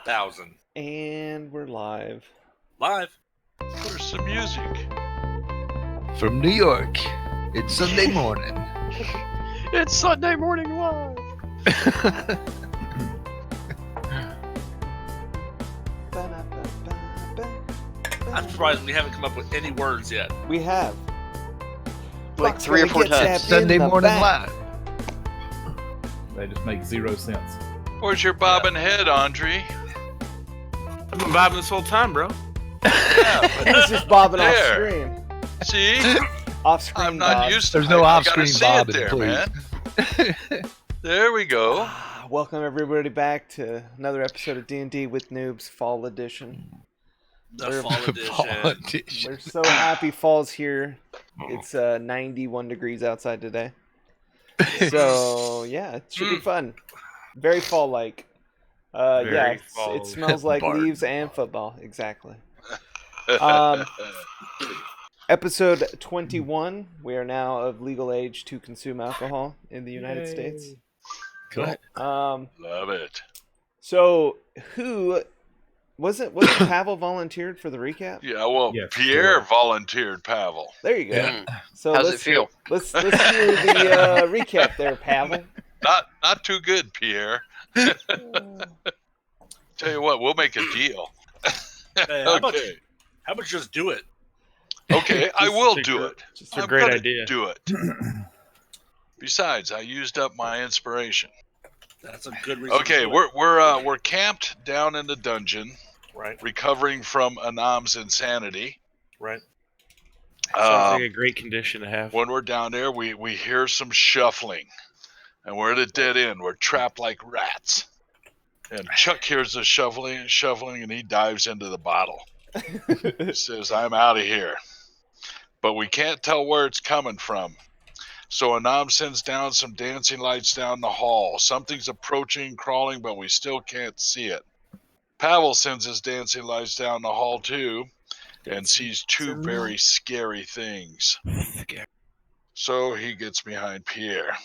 1,000. And we're live. Live. Where's the music? From New York, it's Sunday morning. It's Sunday morning live. I'm surprised we haven't come up with any words yet. We have. Like 3 or 4 times. Sunday morning live. They just make 0 sense. Where's your bobbing head, Andre? I've been vibing this whole time, bro. Yeah, He's just bobbing off There. screen. see? Off screen. I'm not Bob. used to There's no I off-screen gotta see it bobbing, there, please. man. There we go. Welcome everybody back to another episode of D&D with Newbs Fall Edition. The We're- fall edition. Fall edition. We're so happy fall's here. It's 91 degrees outside today. So yeah, it should be fun. Very fall-like. Very It smells like Bart. leaves and football. Exactly. Episode 21. We are now of legal age to consume alcohol in the United States. Cool. Love it. So who wasn't Pavel volunteered for the recap? Yeah, well, Yes, Pierre sure. volunteered Pavel. There you go. Yeah. So How's let's it feel? Let's do the recap there, Pavel. Not too good, Pierre. Tell you what, we'll make a deal. Hey, how about Okay. just do it? Okay, I will do it. Just I'm great gonna idea. Do it. Besides, I used up my inspiration. That's a good reason. Okay, to do it. we're camped down in the dungeon, right. recovering from Anam's insanity. Right. Sounds like a great condition to have. When we're down there, we hear some shuffling, and we're at a dead end. We're trapped like rats. And Chuck hears the shuffling, and he dives into the bottle. He says, "I'm out of here," but we can't tell where it's coming from. So Anam sends down some dancing lights down the hall. Something's approaching, crawling, but we still can't see it. Pavel sends his dancing lights down the hall too, and sees 2 very scary things. So he gets behind Pierre.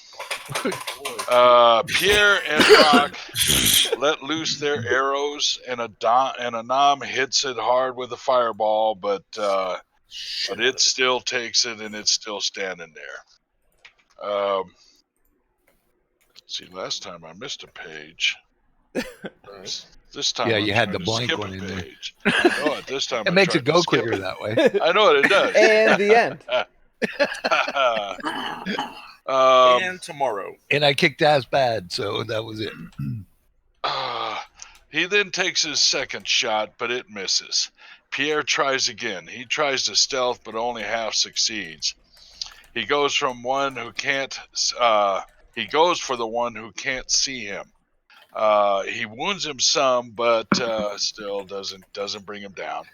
Pierre and Rock let loose their arrows, and Anam hits it hard with a fireball, but it still takes it, and it's still standing there. See, last time I missed a page. This time, Yeah, I'm you had trying the to blank skip one a in there. page. I know it. This time, It I'm makes it trying go to skip quicker it. that way. I know what it does. And the end. And tomorrow. And I kicked ass bad, so that was it. He then takes his second shot, but it misses. Pierre tries again. He tries to stealth, but only half succeeds. He goes for the one who can't see him. He wounds him some, but still doesn't bring him down.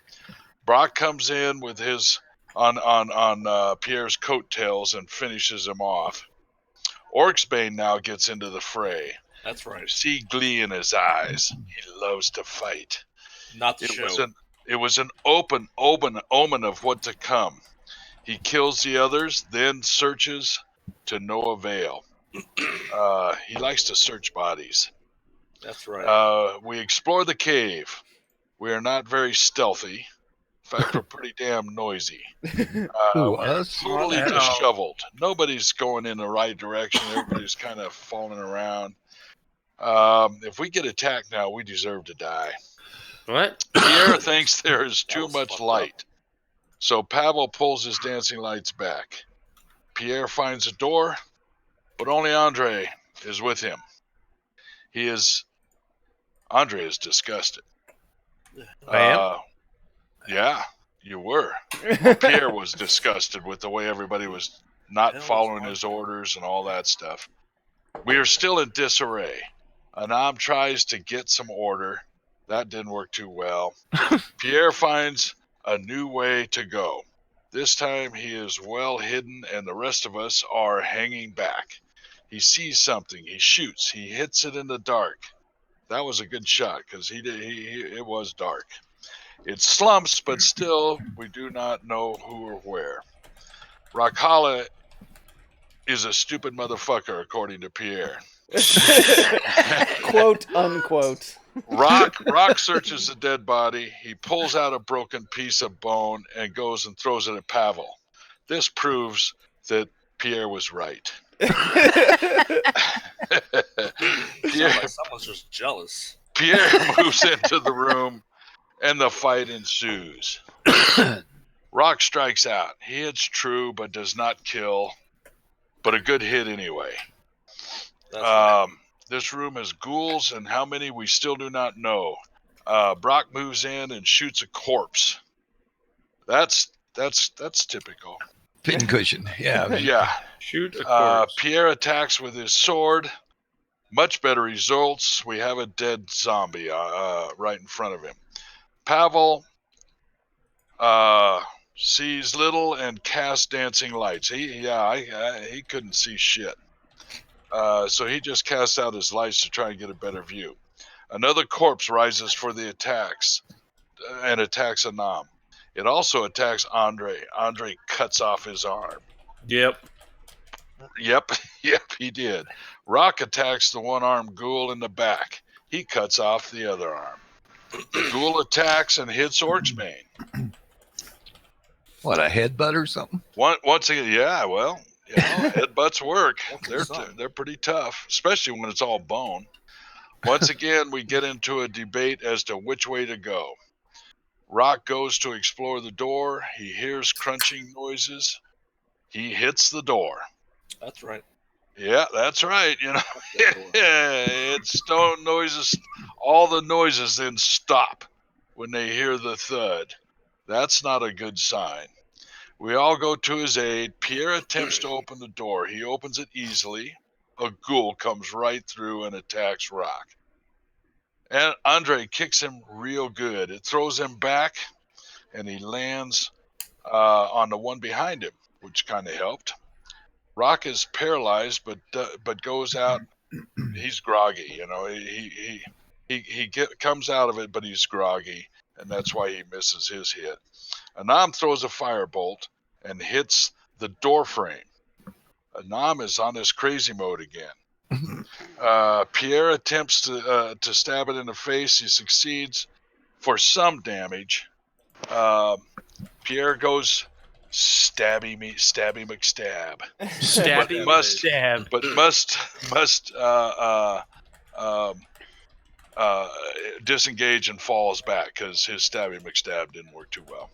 Brock comes in with his on Pierre's coattails and finishes him off. Orcsbane now gets into the fray. That's right. I see glee in his eyes. He loves to fight. Not the It show. was an open omen of what to come. He kills the others, then searches to no avail. He likes to search bodies. That's right. We explore the cave. We are not very stealthy. In fact, we're pretty damn noisy. Who, We're us? totally Oh, no. disheveled. Nobody's going in the right direction. Everybody's kind of falling around. If we get attacked now, we deserve to die. What? Pierre thinks there is That too was much fucked light. So Pavel pulls his dancing lights back. Pierre finds a door, but only Andre is with him. Andre is disgusted. I am? Yeah, you were. Pierre was disgusted with the way everybody was not Hell, following it's his orders and all that stuff. We are still in disarray. Anam tries to get some order. That didn't work too well. Pierre finds a new way to go. This time he is well hidden, and the rest of us are hanging back. He sees something. He shoots. He hits it in the dark. That was a good shot because it was dark. It slumps, but still, we do not know who or where. Rakala is a stupid motherfucker, according to Pierre. Quote unquote. Rock searches the dead body. He pulls out a broken piece of bone and goes and throws it at Pavel. This proves that Pierre was right. Someone's just jealous. Pierre moves into the room, and the fight ensues. Rock strikes out. He hits true, but does not kill. But a good hit anyway. This room has ghouls, and how many we still do not know. Brock moves in and shoots a corpse. That's typical. Pincushion. Yeah. Yeah. Shoot a corpse. Pierre attacks with his sword. Much better results. We have a dead zombie right in front of him. Pavel sees little and casts dancing lights. He couldn't see shit. So he just casts out his lights to try and get a better view. Another corpse rises for the attacks and attacks Anam. It also attacks Andre. Andre cuts off his arm. Yep. Yep, he did. Rock attacks the one-armed ghoul in the back. He cuts off the other arm. The ghoul attacks and hits Orcsbane. What, a headbutt or something? Once again, yeah, well, headbutts work. They're pretty tough, especially when it's all bone. Once again, we get into a debate as to which way to go. Rock goes to explore the door. He hears crunching noises. He hits the door. That's right. Yeah, that's right. It's stone noises. All the noises then stop when they hear the thud. That's not a good sign. We all go to his aid. Pierre attempts to open the door. He opens it easily. A ghoul comes right through and attacks Rock. And Andre kicks him real good. It throws him back, and he lands on the one behind him, which kind of helped. Rock is paralyzed, but goes out. He's groggy, He comes out of it, but he's groggy, and that's why he misses his hit. Anam throws a firebolt and hits the door frame. Anam is on his crazy mode again. Pierre attempts to stab it in the face. He succeeds for some damage. Pierre goes stabby McStab. Stabby McStab. But must disengage and falls back because his stabby McStab didn't work too well.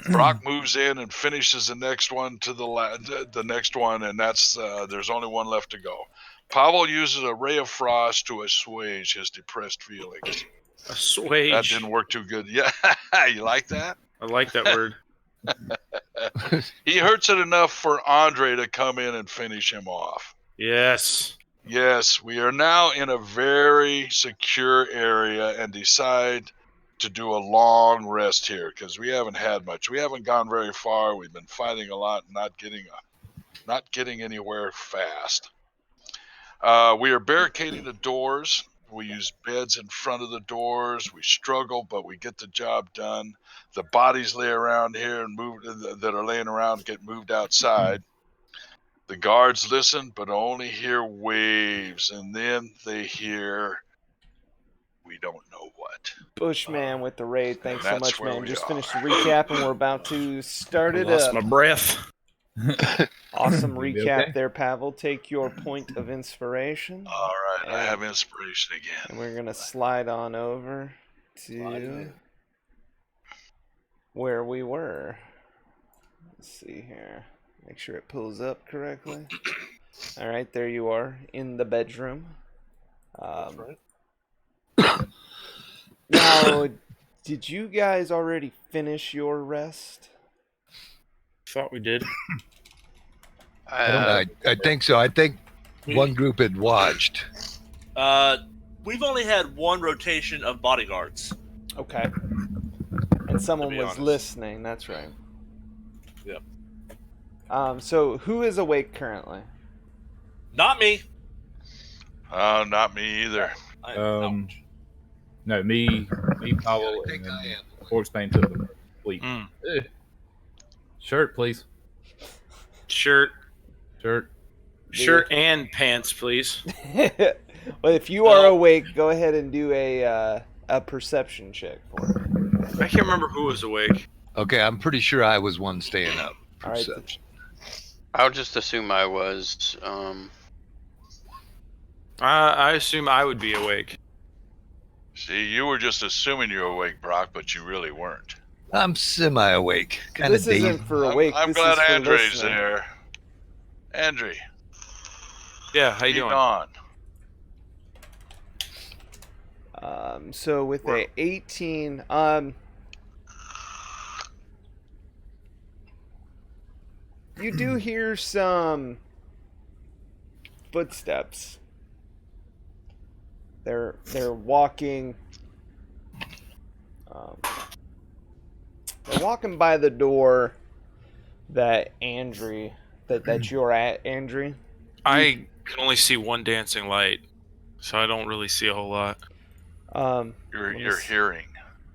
Brock moves in and finishes the next one to the next one, and that's there's only one left to go. Pavel uses a ray of frost to assuage his depressed feelings. Assuage. That didn't work too good. Yeah, you like that? I like that word. He hurts it enough for Andre to come in and finish him off. Yes. Yes, we are now in a very secure area and decide to do a long rest here because we haven't had much. We haven't gone very far. We've been fighting a lot, not getting anywhere fast. We are barricading the doors. We use beds in front of the doors. We struggle, but we get the job done. The bodies lay around here and that are laying around get moved outside. The guards listen, but only hear waves, and then they hear we don't know what. Bushman with the raid. Thanks so much, man. Just are. finished the recap, and we're about to start it Lost up. my breath. Awesome You be recap okay? there, Pavel. Take your point of inspiration. All right, I have inspiration again. And we're going to slide on over to where we were. Let's see here. Make sure it pulls up correctly. All right, there you are in the bedroom. Now, did you guys already finish your rest? Thought we did. I think so. I think one group had watched. We've only had one rotation of bodyguards. Okay. And someone be was honest. listening. That's right. Yep. So who is awake currently? Not me. Not me either. No, me, Powell, and then Orcsbane took the sleep. Shirt, please. Shirt Shirt. and pants, please. Well, if you are awake, go ahead and do a perception check for me. I can't remember who was awake. Okay, I'm pretty sure I was one staying up. All right. Perception. I'll just assume I was. I assume I would be awake. See, you were just assuming you were awake, Brock, but you really weren't. I'm semi-awake. Kind of This dazed. isn't for awake. I'm this glad is for Andre's listening. there. Andre, Yeah, how you keep doing? on. So with a 18, you do hear some footsteps. They're walking. They're walking by the door that that you're at, Andrew. I can only see one dancing light, so I don't really see a whole lot. You're hearing.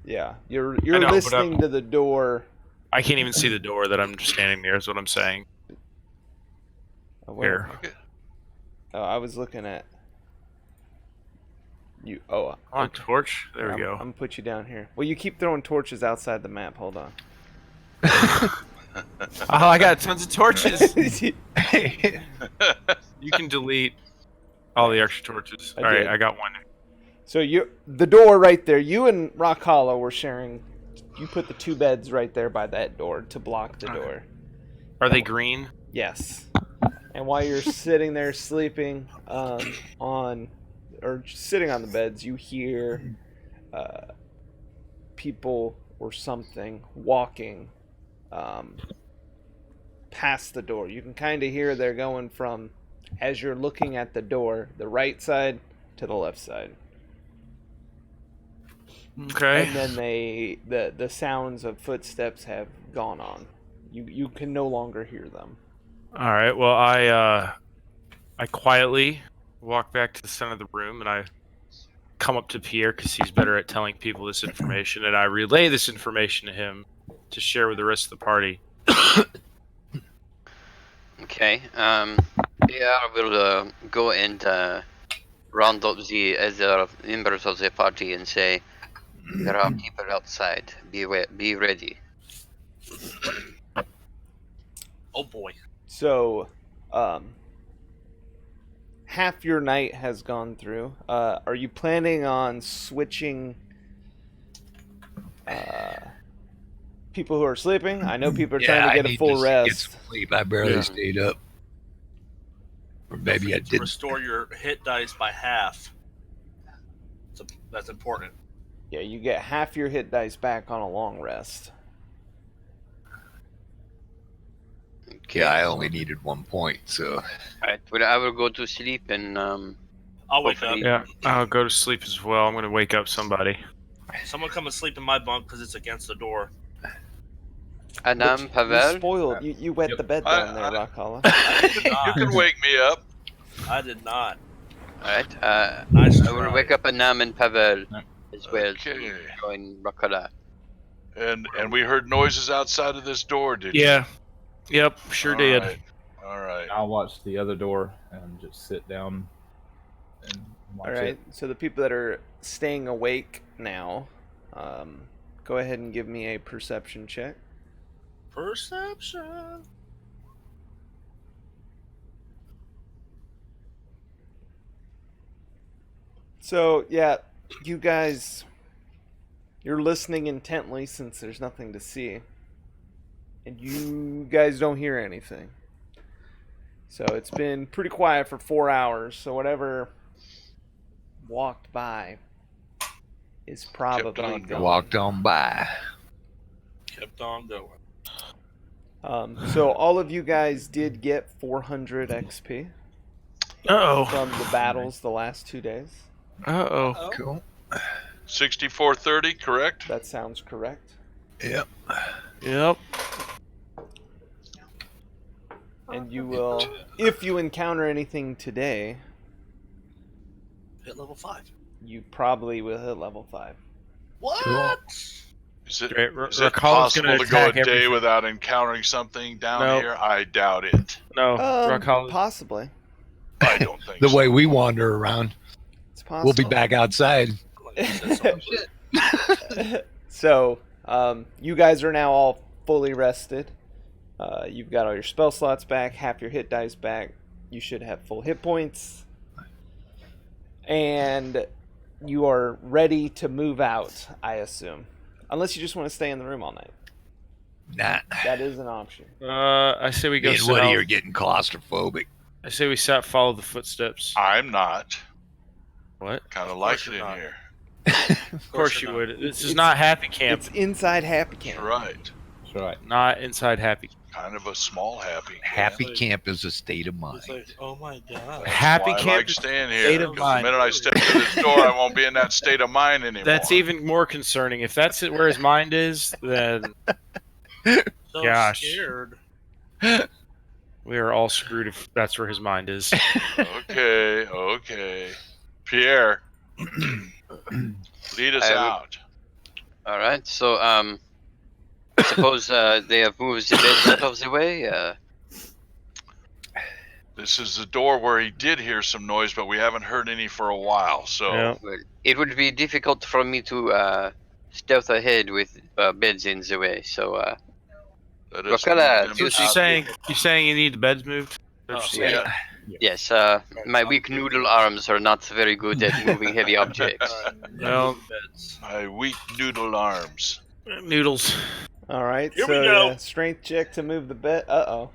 Yeah, you're I know, but listening to the door. I can't even see the door that I'm just standing near, is what I'm saying. Here. Oh, I was looking at you. Oh, On torch? There we I'm go. gonna put you down here. Well, you keep throwing torches outside the map. Hold on. Oh, I got tons of torches. You can delete all the extra torches. I All right, did. I got one. So the door right there. You and Rock Hollow were sharing. You put the 2 beds right there by that door to block the door. Are they green? Yes. And while you're sitting there sleeping sitting on the beds, you hear people or something walking past the door. You can kind of hear they're going from, as you're looking at the door, the right side to the left side. Okay. And then the sounds of footsteps have gone on. You can no longer hear them. All right. Well, I quietly walk back to the center of the room and I come up to Pierre because he's better at telling people this information, and I relay this information to him to share with the rest of the party. Okay. Yeah, I will go and round up the other members of the party and say, there are people outside. Be ready. Oh boy. So, half your night has gone through. Are you planning on switching people who are sleeping? I know people are trying to get a full Get rest. some sleep. I barely stayed up. Or maybe I To didn't. restore your hit dice by half. So that's important. Yeah, you get half your hit dice back on a long rest. Okay. Yeah, I only needed 1 point, so Alright, well, I will go to sleep and I'll wake up. Yeah, I'll go to sleep as well. I'm going to wake up somebody. Someone come and sleep in my bunk because it's against the door. Anam You Pavel. spoiled. You wet the bed down there, Rock Hollow. You can wake me up. I did not. Alright, Nice I will try. wake up Anam and Pavel as well Okay. to join Rakala. And we heard noises outside of this door, did you? Yeah. Yep, sure did. All right. I'll watch the other door and just sit down and watch All right. it. So the people that are staying awake now, go ahead and give me a perception check. Perception. So yeah, you guys, you're listening intently since there's nothing to see, and you guys don't hear anything. So it's been pretty quiet for 4 hours. So whatever walked by is probably on gone. walked on by. Kept on going. So all of you guys did get 400 XP Uh-oh. from the battles the last 2 days. Uh-oh. Cool. 6430, correct? That sounds correct. Yep. Yep. And you will, if you encounter anything today, Hit level 5. you probably will hit level 5. What? Cool. Is it, Great. is it Rakala's gonna possible to go a attack day everything. without encountering something down Nope. here? I doubt it. No, Rock Hollow. Possibly. I don't think The so. way we wander around. possible. We'll be back outside. So, you guys are now all fully rested. You've got all your spell slots back, half your hit dice back. You should have full hit points. And you are ready to move out, I assume. Unless you just want to stay in the room all night. Nah. That is an option. I say we Me go and south. Woody are getting claustrophobic. I say we follow the footsteps. I'm not. What? Kind of Of like course it you're in not. here. Of course you not. would. This is not Happy Camp. It's inside Happy Camp. That's right. That's right. Not inside Happy. Kind of a small happy. Happy Yeah. camp is a state of mind. It's like, oh my god. Happy Why I Camp. like staying state here. of Because the mind. minute I step through this door, I won't be in that state of mind anymore. That's even more concerning. If that's where his mind is, then So Gosh. scared. we are all screwed if that's where his mind is. Okay. Pierre, lead us I will- out. All right. So I suppose they have moved the beds out of the way. This is the door where he did hear some noise, but we haven't heard any for a while. So Yeah. Well, it would be difficult for me to stealth ahead with beds in the way. So that We're is gonna So what you're saying you need the beds moved? That's what you're saying? Yeah. yes, my weak noodle arms are not very good at moving heavy objects. Well, My weak noodle arms. noodles. All right. Here so we go. strength check to move the bed. Uh-oh.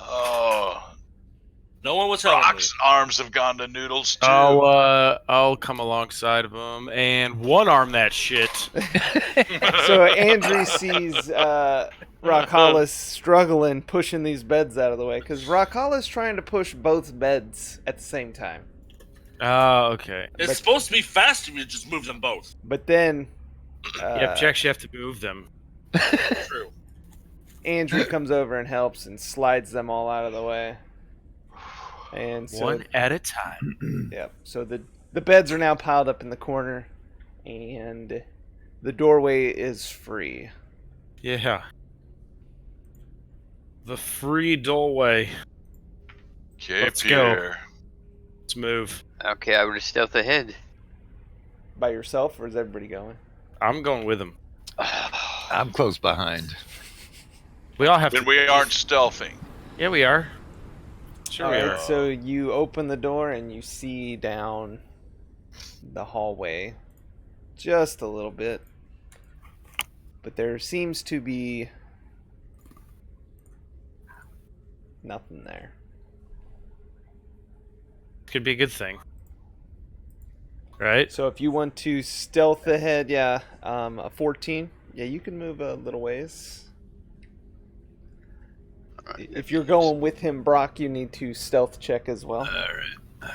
Oh, No one was helping me. Brock's arms have gone to noodles too. I'll come alongside of him and one arm that shit. So Andrew sees Rakala's struggling pushing these beds out of the way because Rakala's trying to push both beds at the same time. Oh, okay. It's But- supposed to be faster if you just move them both. But then Yeah, but you actually have to move them. True. Andrew comes over and helps and slides them all out of the way. And so One at a time. yeah, so the beds are now piled up in the corner and the doorway is free. Yeah. The free doorway. Okay, Let's go. Pierre. Let's move. Okay, I will stealth ahead. By yourself or is everybody going? I'm going with him. I'm close behind. We all have Then to. we aren't stealthing. Yeah, we are. Sure, we Alright, are. so you open the door and you see down the hallway just a little bit. But there seems to be nothing there. Could be a good thing. Right? So if you want to stealth ahead, yeah, a 14. Yeah, you can move a little ways. If you're going with him, Brock, you need to stealth check as well. Alright.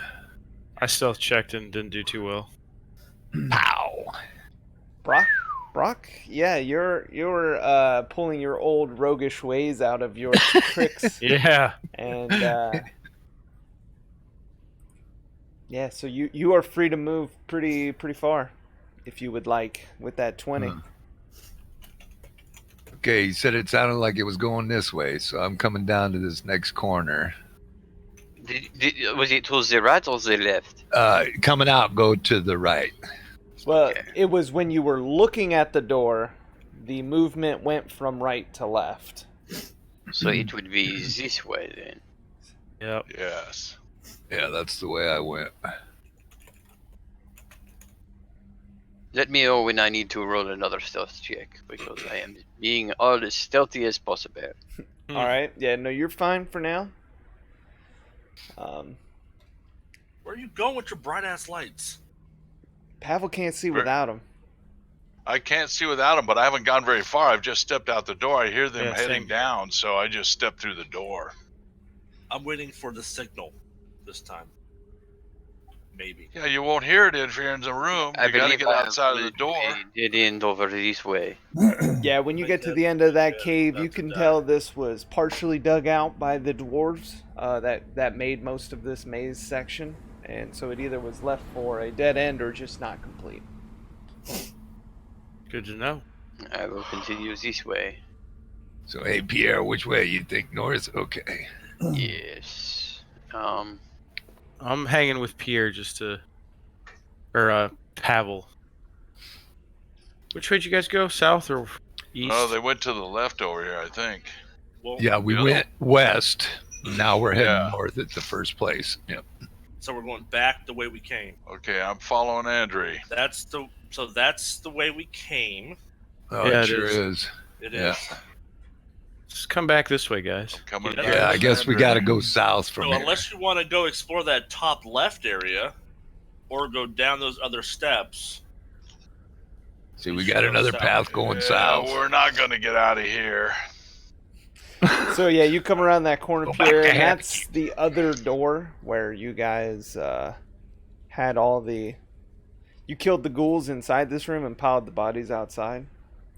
I stealth checked and didn't do too well. Ow. Brock, yeah, you're pulling your old roguish ways out of your tricks, Yeah. and yeah, so you are free to move pretty far, if you would like, with that 20. Okay, he said it sounded like it was going this way, so I'm coming down to this next corner. Was it to the right or the left? Coming out, go to the right. Well, Okay. it was when you were looking at the door, the movement went from right to left. So it would be this way then. Yep. Yes. Yeah, that's the way I went. Let me know when I need to roll another stealth check because I am being all as stealthy as possible. Hmm. All right, yeah, no, you're fine for now. Where are you going with your bright ass lights? Pavel can't see without him. I can't see without them, but I haven't gone very far. I've just stepped out the door. I hear them Yeah, heading same. down, so I just stepped through the door. I'm waiting for the signal this time. Maybe. Yeah, you won't hear it if you're in the room. I You gotta believe get I have outside of the moved door. a dead end over this way. Yeah, when you Make get to that- the end of that yeah, cave, you that's can a tell this was partially dug out by the dwarves that made most of this maze section, and so it either was left for a dead end or just not complete. Good to know. I will continue this way. So, hey, Pierre, which way? You think north? Okay. Yes. I'm hanging with Pierre just to or Pavel. Which way did you guys go? South or east? Oh, they went to the left over here, I think. Well, Yeah, we Yeah. went west. Now we're heading Yeah. north at the first place. Yep. so we're going back the way we came. Okay, I'm following Andre. That's the way we came. Oh, Yeah, it it sure is. is. It Yeah. is. Just come back this way, guys. Coming Yeah, back Yeah, I with guess we Andre. got to go south from So here. unless you want to go explore that top left area, or go down those other steps. See, we got another South. path going Yeah, south. we're not going to get out of here. So yeah, you come around that corner, Go back Pierre, to and Happy. that's the other door where you guys had all the. You killed the ghouls inside this room and piled the bodies outside.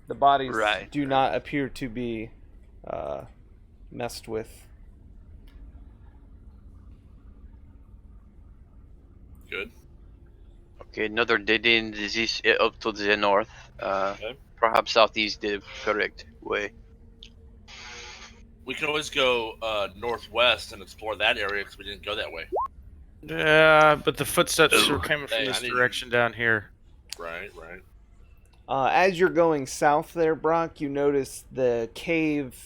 The bodies Right. do not appear to be messed with. Good. Okay, another dead end is up to the north. Okay. Perhaps southeast the correct way. We can always go northwest and explore that area because we didn't go that way. Yeah, but the footsteps were coming from Hey, this I need- direction down here. Right, right. As you're going south there, Brock, you notice the cave,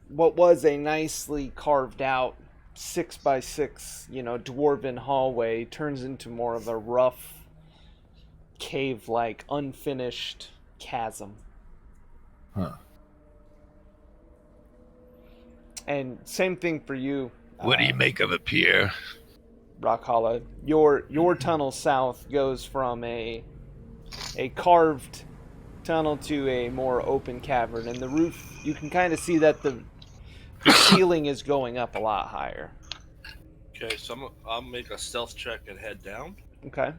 what was a nicely carved out 6x6, dwarven hallway, turns into more of a rough, cave-like, unfinished chasm. Huh. And same thing for you. What do you make of it, Pierre? Rock Hollow. Your tunnel south goes from a carved tunnel to a more open cavern, and the roof, you can kind of see that the ceiling is going up a lot higher. Okay, so I'll make a stealth check and head down. Okay.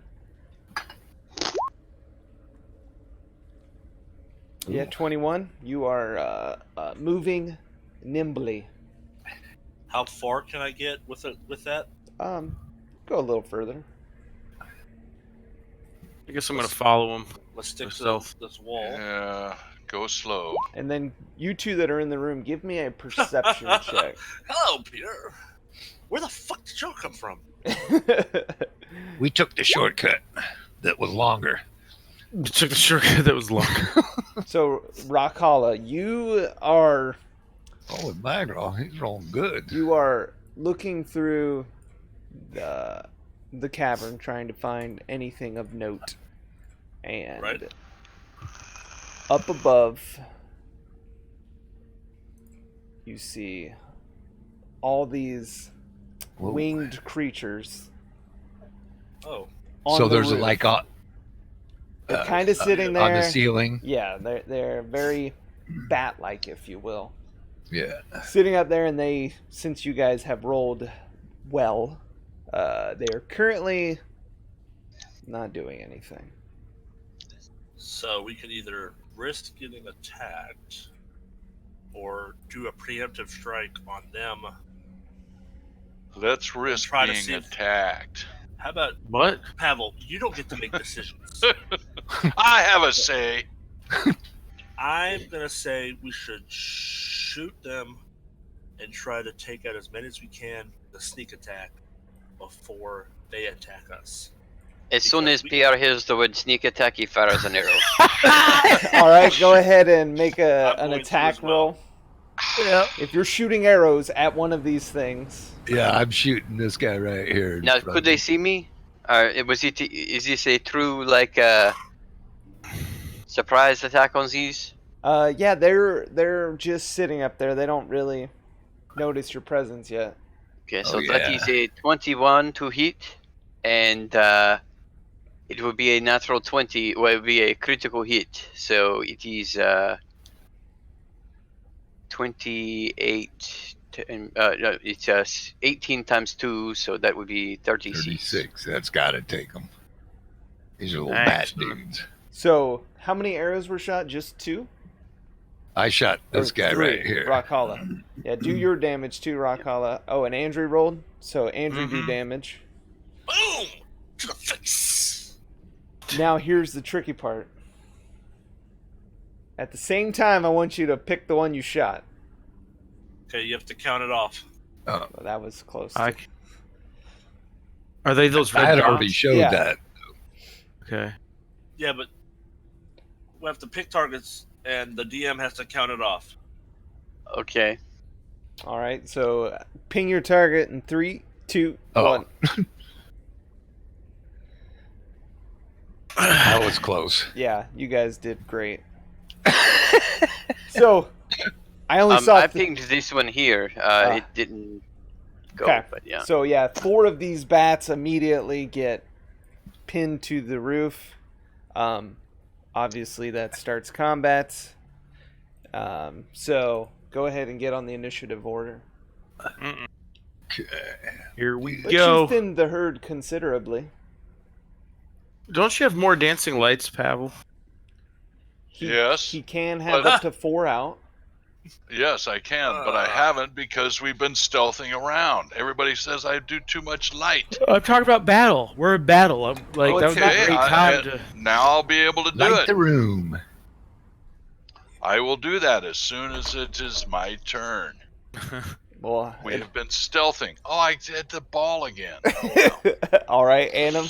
Yeah, 21. You are moving nimbly. How far can I get with that? Go a little further. I guess I'm gonna follow him. Let's stick to Stealth. this wall. Yeah, go slow. And then you two that are in the room, give me a perception check. Hello, Peter. Where the fuck did y'all come from? We took the shortcut that was longer. Took the shortcut that was longer. So, Rockhala, you are Oh, with Magral, he's rolling good. looking through the cavern, trying to find anything of note. And Right. up above, you see all these Whoa. winged creatures. Oh, On So the there's roof. like They're kind of sitting there on the ceiling. Yeah, they're very bat-like, if you will. Yeah. Sitting up there, and they, since you guys have rolled well, they are currently not doing anything. so we can either risk getting attacked or do a preemptive strike on them. Let's risk Try to being see if- attacked. How about What? Pavel? You don't get to make decisions. I have a say. I'm gonna say we should shoot them and try to take out as many as we can, the sneak attack, before they attack us. As soon as PR hears the word sneak attack, he fires an arrow. All right, go ahead and make an going to attack as well. roll. Yeah. If you're shooting arrows at one of these things, Yeah, I'm shooting this guy right here. in Now, front could of they me. see me? Is this a true surprise attack on these? yeah, they're just sitting up there. They don't really notice your presence yet. Okay, Oh, so that yeah. is a 21 to hit, and it will be a natural 20. Well, it will be a critical hit. So it is 28. No, it's 18 times 2, so that would be 36. 36. That's got to take him. These are little Nice. bat dudes. So, how many arrows were shot? Just 2? I shot this Or guy 3? right here. Rockhala. Yeah, do your damage too, Rockhala. Oh, and Andrew rolled. So Andrew do Mhm. damage. Boom! To the face. Now here's the tricky part. At the same time, I want you to pick the one you shot. Okay, you have to count it off. Well, that was close. Are they those I red had dots? already showed Yeah. that. Okay. Yeah, but we have to pick targets, and the DM has to count it off. Okay. All right, so ping your target in 3, 2, Oh. 1. That was close. Yeah, you guys did great. So, I only saw. I pinged this one here. It didn't go, Okay. but yeah. So yeah, 4 of these bats immediately get pinned to the roof. Obviously that starts combat. So go ahead and get on the initiative order. Okay. Here we But go. you thinned the herd considerably. Don't you have more dancing lights, Pavel? Yes. He can have But- up to 4 out. Yes, I can, but I haven't because we've been stealthing around. Everybody says I do too much light. I'm talking about battle. We're in battle. That would be a great time to. Now I'll be able to do Light it. the room. I will do that as soon as it is my turn. Well, We have been stealthing. Oh, I did the ball again. Oh, well. all right, Annam,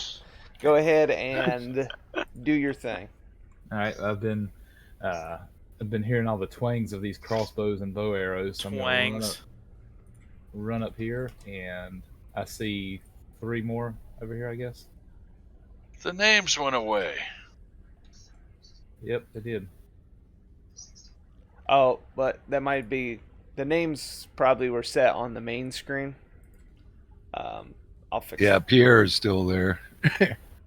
go ahead and do your thing. All right, I've been hearing all the twangs of these crossbows and bow arrows. So I'm gonna Twangs. run up here, and I see 3 more over here, I guess. The names went away. Yep, they did. Oh, but that might be the names. Probably were set on the main screen. I'll fix Yeah, it. Pierre is still there.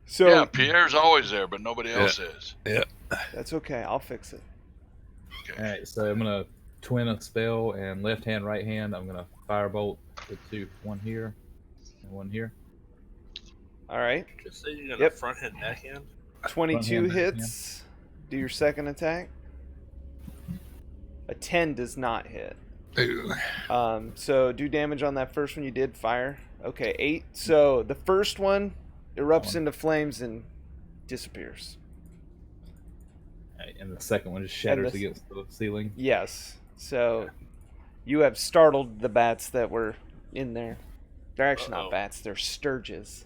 So Yeah, Pierre's always there, but nobody else is. that's okay. I'll fix it. All right, so I'm gonna twin a spell, and left hand, right hand. I'm gonna firebolt the 2, one here and one here. All right. Just say you're gonna Yep. front hand, backhand. 22 Front hand, hits. Do your second attack. A 10 does not hit. Ooh. So do damage on that first one you did. Fire. Okay, 8. So the first one erupts into flames and disappears. All right, and the second one just shatters the- against the ceiling. Yes. So you have startled the bats that were in there. They're actually Uh-oh. not bats. They're sturges.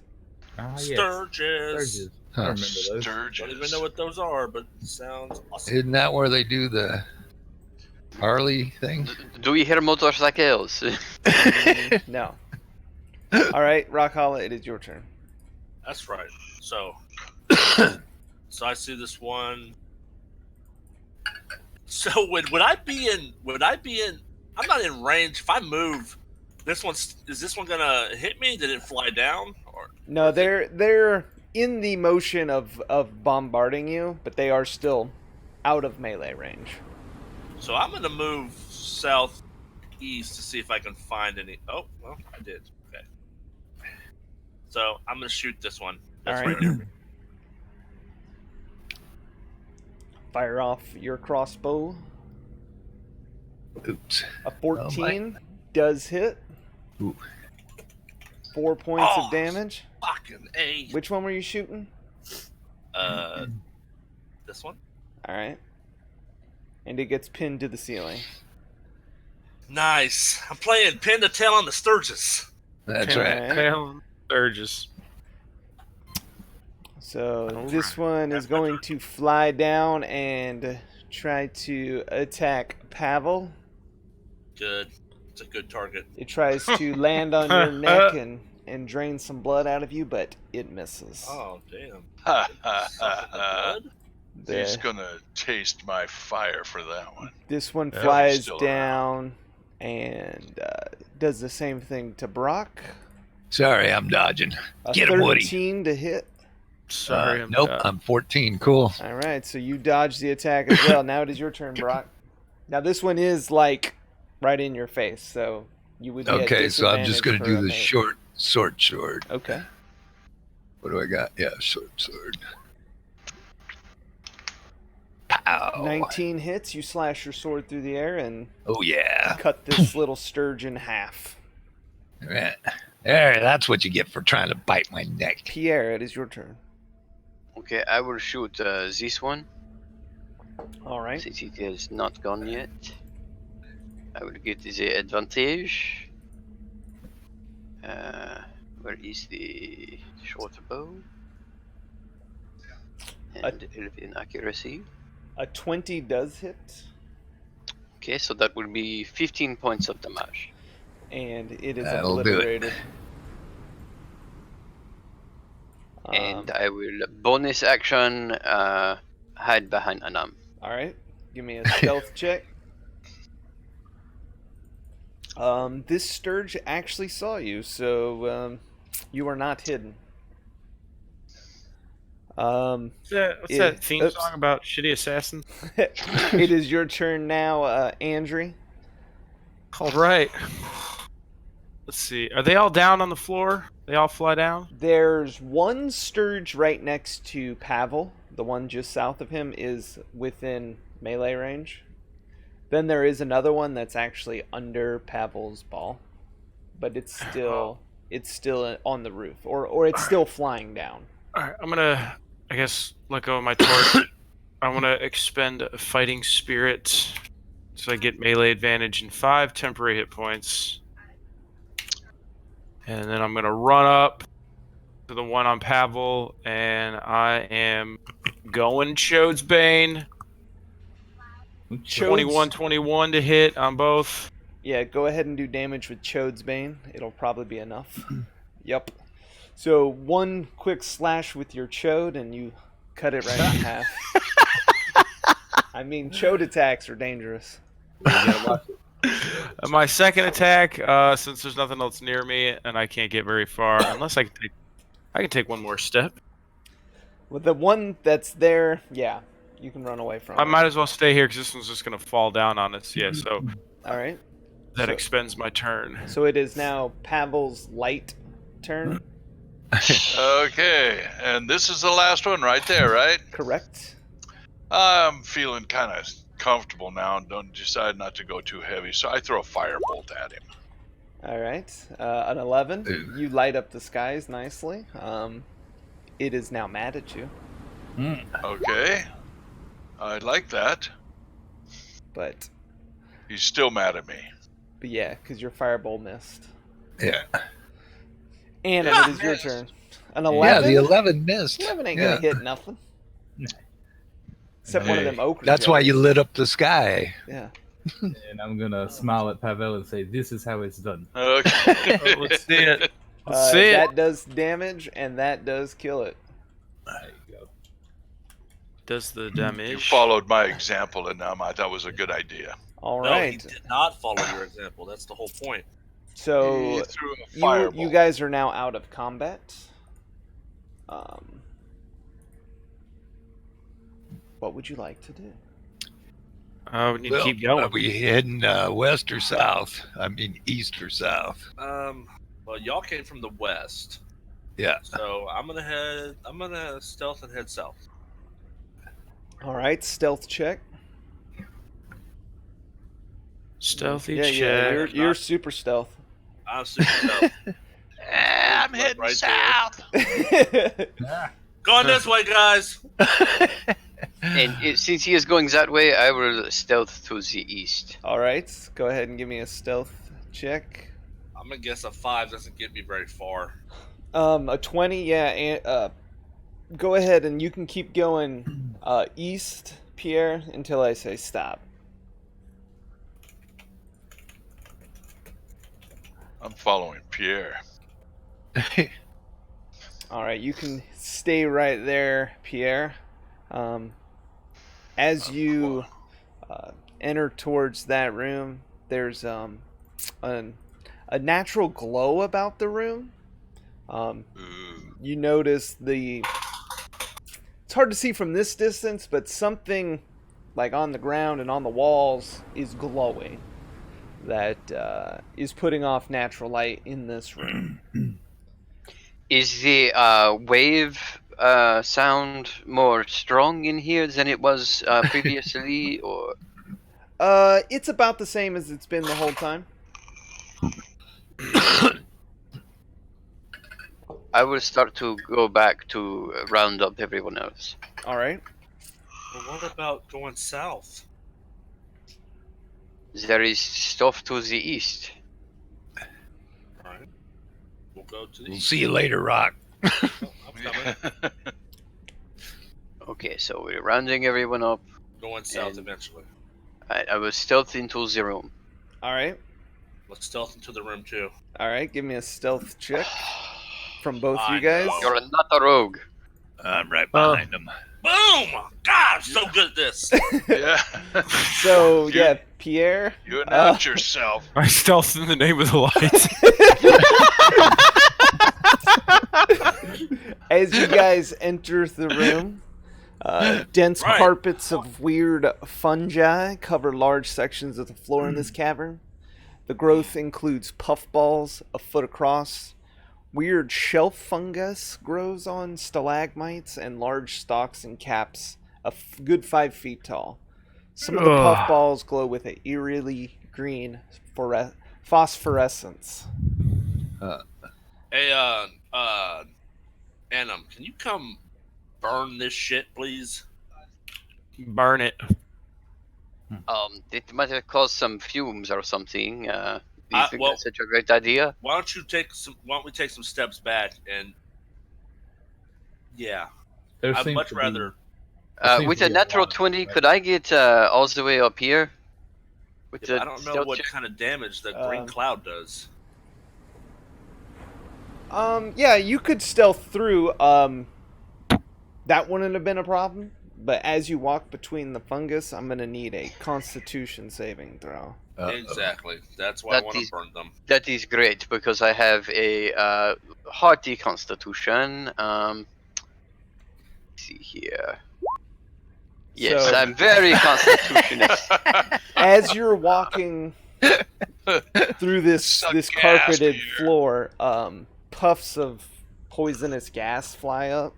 Ah, yes. Sturges. Sturges. Huh. I remember those. Sturges. Don't even know what those are, but it sounds awesome. Isn't that where they do the Harley thing? Do we hear motorcycles? No. All right, Rockholla, it is your turn. That's right. So, so I see this one. So would I be in? I'm not in range. If I move, is this one gonna hit me? Did it fly down? Or No, they're in the motion of bombarding you, but they are still out of melee range. so I'm gonna move southeast to see if I can find any. Oh, well, I did. Okay. So I'm gonna shoot this one. That's All right. right near me. Fire off your crossbow. Oops. A 14 does hit. Ooh. 4 points Oh. of damage. Fucking A. Which one were you shooting? This one. All right. And it gets pinned to the ceiling. Nice. I'm playing pin to tail on the Sturgis. That's All right. Tail Sturgis. So All this right. one is going to fly down and try to attack Pavel. Good. It's a good target. It tries to land on your neck and drain some blood out of you, but it misses. Oh damn. Ha Sucking ha ha the ha. blood? He's gonna taste my fire for that one. This one Yeah, flies he's still down and does the same thing to Brock. Sorry, I'm dodging. A Get him, Woody. 13 to hit. Sorry, I'm Nope, done. I'm 14. Cool. All right, so you dodge the attack as well. Now it is your turn, Brock. Now this one is like right in your face, so you would. Be at Okay, so I'm just going to disadvantage do for the a short sword. Okay. What do I got? Yeah, short sword. Pow. 19 hits. You slash your sword through the air and Oh, yeah. cut this little sturge in half. Right. There, that's what you get for trying to bite my neck. Pierre, it is your turn. Okay, I will shoot this one, All right. since it is not gone yet. I will get the advantage. Where is the short bow? And 11 accuracy. A 20 does hit, Okay, so that would be 15 points of damage. and it is That'll do it. obliterated. And I will bonus action hide behind Anam. All right, give me a stealth check. This Sturge actually saw you, so you are not hidden. What's that Yeah, theme oops. song about shitty assassin? It is your turn now, Andrew. All right. Let's see. Are they all down on the floor? They all fly down? There's one Sturge right next to Pavel. The one just south of him is within melee range. Then there is another one that's actually under Pavel's ball, but it's still on the roof, or it's still flying down. All right. I'm gonna, I guess, let go of my torch. I want to expend a fighting spirit, so I get melee advantage and 5 temporary hit points. And then I'm going to run up to the one on Pavel, and I am going Chode's Bane. 21 to hit on both. Yeah, go ahead and do damage with Chode's Bane. It'll probably be enough. Yep. So one quick slash with your Chode, and you cut it right in half. I mean, Chode attacks are dangerous. My second attack, since there's nothing else near me and I can't get very far, unless I can take one more step. With the one that's there, yeah, you can run away from it. I might as well stay here because this one's just going to fall down on us. Yeah, so All right. that expends my turn. So it is now Pavel's light turn. Okay, and this is the last one right there, right? Correct. I'm feeling kind of comfortable now and don't decide not to go too heavy, so I throw a firebolt at him. All right. An 11. You light up the skies nicely. It is now mad at you, Okay, I like that. but He's still mad at me. yeah, because your fireball missed. Yeah. And Yeah, it is your missed. turn. An Yeah, 11? the 11 missed. 11 ain't Yeah. gonna hit nothing. Except one of them ochre That's why you jars. lit up the sky. Yeah. And I'm gonna smile at Pavel and say, "This is how it's done." Okay. Let's see it. Let's see it. That does damage, and that does kill it. There you go. Does the You damage. followed my example, and I thought that was a good idea. All No, right. he did not follow your example. That's the whole point. So He threw a fireball. you guys are now out of combat. What would you like to do? We need to keep going. Are we heading west or south? I mean, east or south? Well, y'all came from the west, Yeah. so I'm gonna stealth and head south. All right, stealth check. Stealthy Yeah, check. you're super stealth. I'm super stealth. I'm heading Right south. Going this way, guys. And since he is going that way, I will stealth to the east. All right, go ahead and give me a stealth check. I'm gonna guess a 5 doesn't get me very far. A 20, yeah. And, go ahead and you can keep going east, Pierre, until I say stop. I'm following Pierre. All right, you can stay right there, Pierre. As you enter towards that room, there's a natural glow about the room. You notice it's hard to see from this distance, but something like on the ground and on the walls is glowing that is putting off natural light in this room. Is the wave sound more strong in here than it was previously, or? It's about the same as it's been the whole time. I will start to go back to round up everyone else. All right. But what about going south? There is stuff to the east. All right. We'll go to the We'll east. see you later, Rock. Oh, I'm coming. Okay, so we're rounding everyone up. Going south And- eventually. I will stealth into the room. All right. Let's stealth into the room too. All right. Give me a stealth check from both I you guys. know. You're not a rogue. I'm right behind him. Boom! God, I'm so good at this. Yeah. So yeah, Pierre. You announce yourself. I stealth in the name of the light. As you guys enter the room, dense Right. carpets of weird fungi cover large sections of the floor in this cavern. The growth includes puffballs a foot across. Weird shelf fungus grows on stalagmites and large stalks and caps a good 5 feet tall. Some of the Ugh. puffballs glow with an eerily green phosphorescence. Hey, Annam, can you come burn this shit, please? Burn it. It might have caused some fumes or something. Do you think well- that's such a great idea? Why don't we take some steps back and There I'd seems much to be- rather. seems With to a be natural lot, 20, right? could I get all the way up here? With I the don't know stealth what check? kind of damage the green cloud does. Yeah, you could stealth through. That wouldn't have been a problem. But as you walk between the fungus, I'm gonna need a Constitution saving throw. Exactly. That's why I That want to is- burn them. That is great because I have a hearty constitution. Let's see here. Yes, So- I'm very constitutionist. As you're walking through this Suck gas, carpeted Peter. floor, puffs of poisonous gas fly up.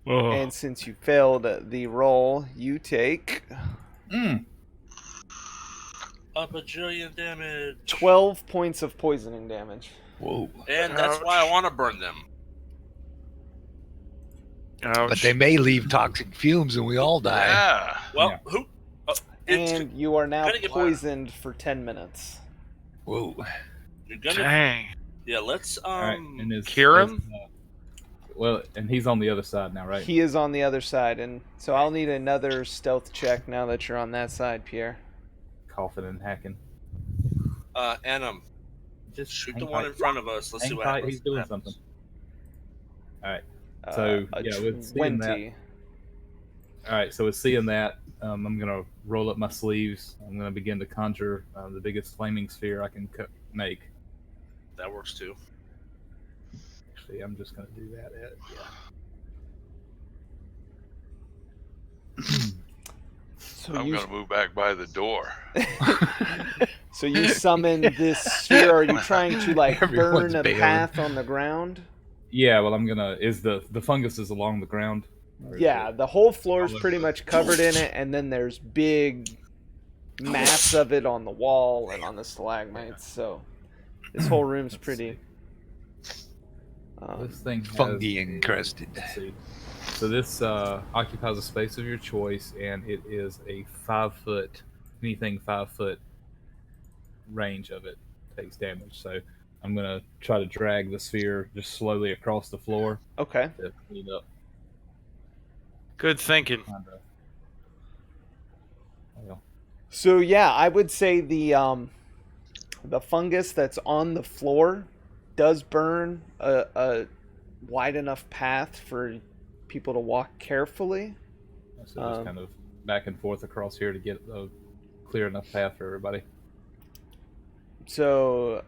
And since you failed the roll, you take A bajillion damage. 12 points of poisoning damage. Whoa. And that's why I want to burn them. Ouch. But they may leave toxic fumes and we all die. Yeah. Well, Yeah. who? It's, And you are now Gonna get poisoned for 10 minutes. Whoa. you're gonna. Dang. Yeah, let's All right, and is, Cure him? well, and he's on the other side now, right? He is on the other side, and so I'll need another stealth check now that you're on that side, Pierre. Coughing and hacking. Annam, just shoot the Hang one tight. in front of us. Let's Hang see what tight, happens. he's doing What happens. something. So, A yeah, with seeing that- 20. All right, so with seeing that, I'm gonna roll up my sleeves. I'm gonna begin to conjure the biggest flaming sphere I can make. That works too. Actually, I'm just gonna do that. So I'm you, going to move back by the door. so you summon this sphere. Are you trying to like Everyone's burn a bailing. path on the ground? Yeah, well, I'm gonna. Is the fungus is along the ground? Or is Yeah, it- the whole floor is pretty much covered in it, and then there's big mass of it on the wall and on the stalagmites. So this whole room's Let's pretty. This thing has Fungi a- encrusted. let's see. So this occupies a space of your choice, and it is a 5 foot, anything 5 foot range of it takes damage. So I'm gonna try to drag the sphere just slowly across the floor Okay. to clean up. Good thinking. Well, So yeah, I would say the fungus that's on the floor does burn a wide enough path for people to walk carefully. so just kind of back and forth across here to get a clear enough path for everybody. So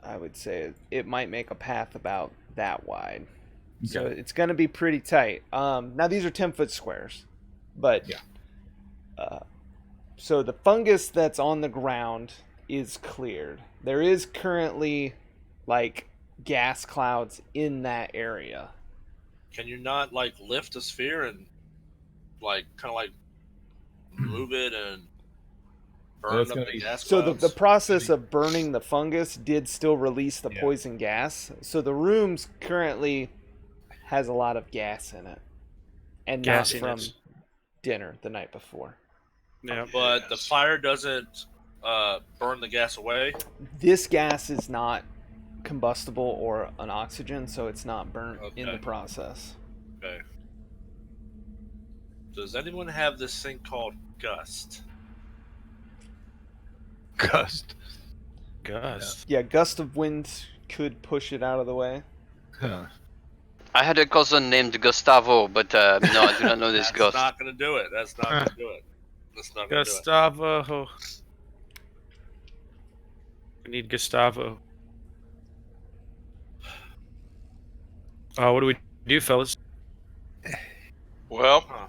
I would say it might make a path about that wide. So Okay. it's going to be pretty tight. Now these are 10-foot squares, but Yeah. So the fungus that's on the ground is cleared. There is currently like gas clouds in that area. Can you not like lift a sphere and like kind of like move it and Well, burn it's up gonna the be- gas So clouds? the process of burning the fungus did still release the Yeah. poison gas. So the room's currently has a lot of gas in it, and not Gasiness. from dinner the night before. Yeah. But the fire doesn't burn the gas away. This gas is not combustible or an oxygen, so it's not burnt in the Okay. process. Okay. Does anyone have this thing called gust? Gust. Gust. Yeah, gust of wind could push it out of the way. Huh. I had a cousin named Gustavo, but no, I do not know this That's ghost. not gonna do it. That's not gonna do it. That's not gonna do it. Gustavo. We need Gustavo. What do we do, fellas? Well, Huh.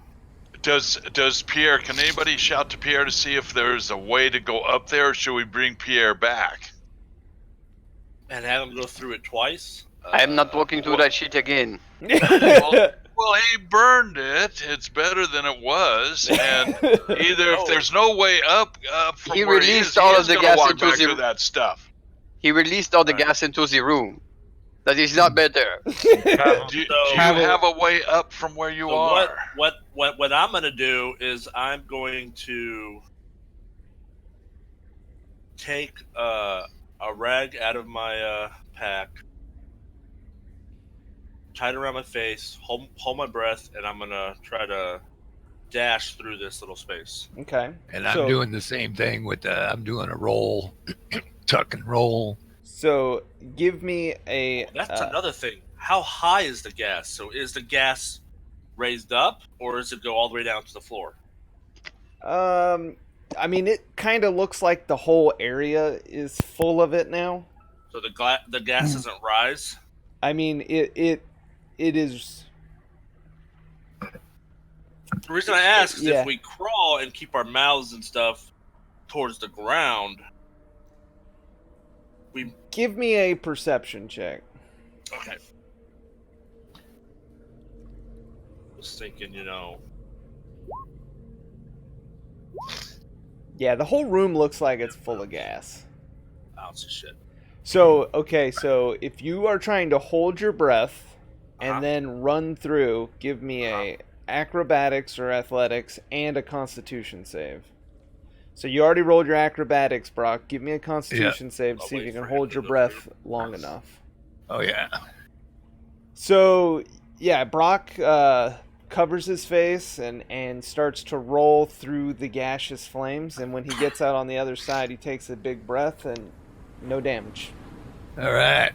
does Pierre? Can anybody shout to Pierre to see if there's a way to go up there? Or should we bring Pierre back? And have him go through it twice? I am not walking through that shit again. Well, he burned it. It's better than it was. And either if there's no way up from He where he released is, all he of is the gonna gas walk into back the- to that stuff. He released all the Right. gas into the room. That is not better. Do you So- have a way up from where you So are? what I'm gonna do is I'm going to take a rag out of my pack, tie it around my face, hold my breath, and I'm gonna try to dash through this little space. Okay. And I'm So- doing the same thing with I'm doing a roll, tuck and roll. So give me a. That's another thing. How high is the gas? So is the gas raised up, or does it go all the way down to the floor? I mean, it kind of looks like the whole area is full of it now. So the gas doesn't rise. I mean, it is. The reason I ask is Yeah. if we crawl and keep our mouths and stuff towards the ground, we Give me a perception check. okay. Was thinking, Yeah, the whole room looks like it's full of gas. ounce of shit. So, okay, so if you are trying to hold your breath and Uh-huh. then run through, give me a acrobatics or athletics and a constitution save. So you already rolled your acrobatics, Brock. Give me a constitution save to I'll see if wait you can for him hold to your go breath through. long enough. Oh yeah. So, yeah, Brock covers his face and starts to roll through the gaseous flames, and when he gets out on the other side, he takes a big breath and no damage. All right.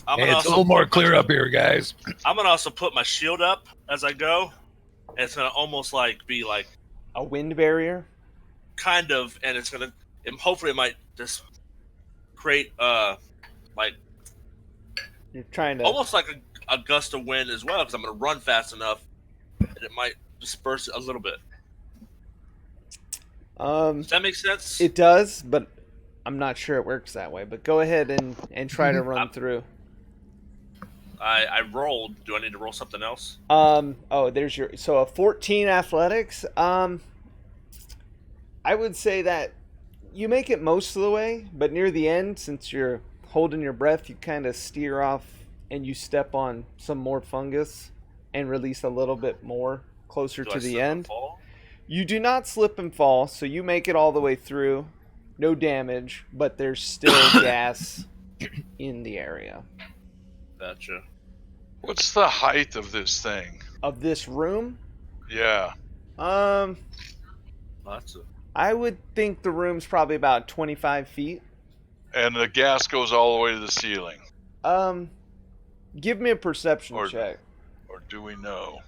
I'm Hey, gonna it's a also little more put clear my- up here, guys. I'm gonna also put my shield up as I go. And it's gonna almost be like A wind barrier? kind of, and it's gonna, and hopefully it might just create like You're trying to... almost like a gust of wind as well, because I'm gonna run fast enough, and it might disperse it a little bit. Does that make sense? It does, but I'm not sure it works that way. But go ahead and try to run through. I rolled. Do I need to roll something else? Oh, there's your... So a 14 athletics. I would say that you make it most of the way, but near the end, since you're holding your breath, you kind of steer off and you step on some more fungus and release a little bit more closer Do to I the slip and end. fall? You do not slip and fall, so you make it all the way through. No damage, but there's still gas in the area. Gotcha. What's the height of this thing? Of this room, Yeah. Lots of. I would think the room's probably about 25 feet. And the gas goes all the way to the ceiling. Give me a perception Or- check. Or do we know?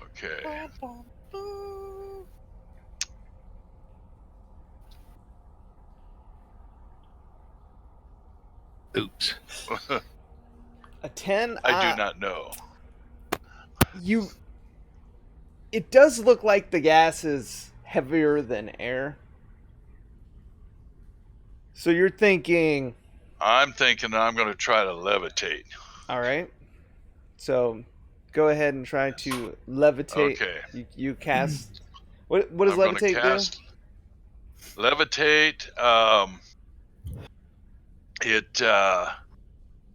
Okay. Oops. A 10? I do not know. It does look like the gas is heavier than air. So you're thinking, I'm thinking I'm going to try to levitate. all right. So go ahead and try to levitate. Okay. You cast. What does I'm gonna levitate cast Levitate.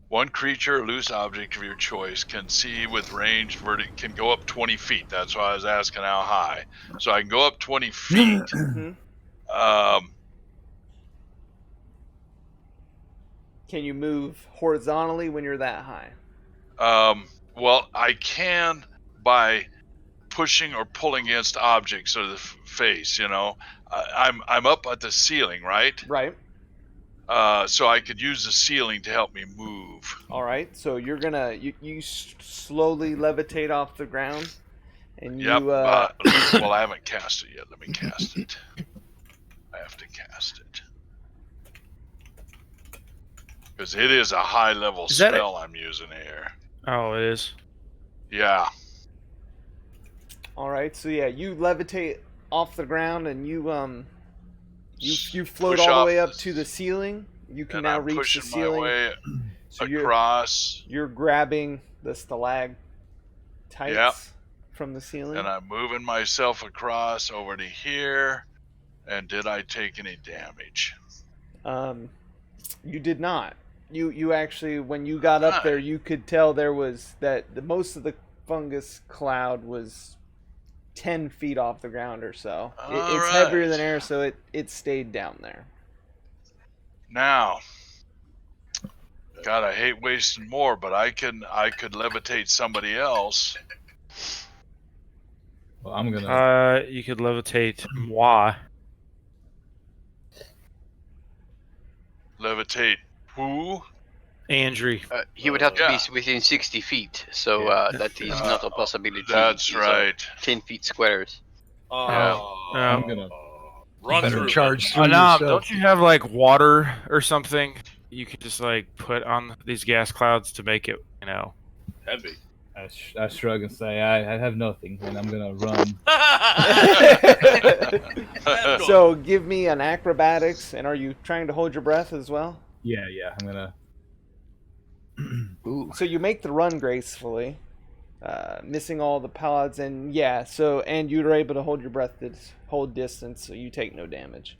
One creature, or loose object of your choice, can see with range can go up 20 feet. That's why I was asking how high. So I can go up 20 feet. do? Um, Can you move horizontally when you're that high? Well, I can by pushing or pulling against objects or the face. I'm up at the ceiling, right? Right. So I could use the ceiling to help me move. All right. So you're gonna you slowly levitate off the ground, and Yep. you Well, I haven't cast it yet. Let me cast it. I have to cast it because it is a high-level Is that spell I'm using here. Oh, it is. Yeah. All right. So yeah, you levitate off the ground, and you float Push all the off way up to the ceiling. You can and now I'm reach the pushing my ceiling. way So across, you're grabbing the stalactites Yep. from the ceiling. and I'm moving myself across over to here. And did I take any damage? You did not. You actually, when you got up there, you could tell there was most of the fungus cloud was 10 feet off the ground or so. It's heavier Alright. than air, so it stayed down there. Now, God, I hate wasting more, but I could levitate somebody else. Well, I'm gonna. You could levitate moi. Levitate who? Andrew. He would have to Yeah. be within 60 feet, so Yeah. that is not a possibility. That's These are right. 10 feet squares. I'm gonna. Run Better through charge it. through Nam, yourself. don't you have like water or something you could just like put on these gas clouds to make it, Heavy. I shrug and say, I have nothing, and I'm gonna run. So give me an acrobatics, and are you trying to hold your breath as well? Yeah, I'm gonna. Ooh. So you make the run gracefully, missing all the pods, and and you were able to hold your breath to hold distance, so you take no damage.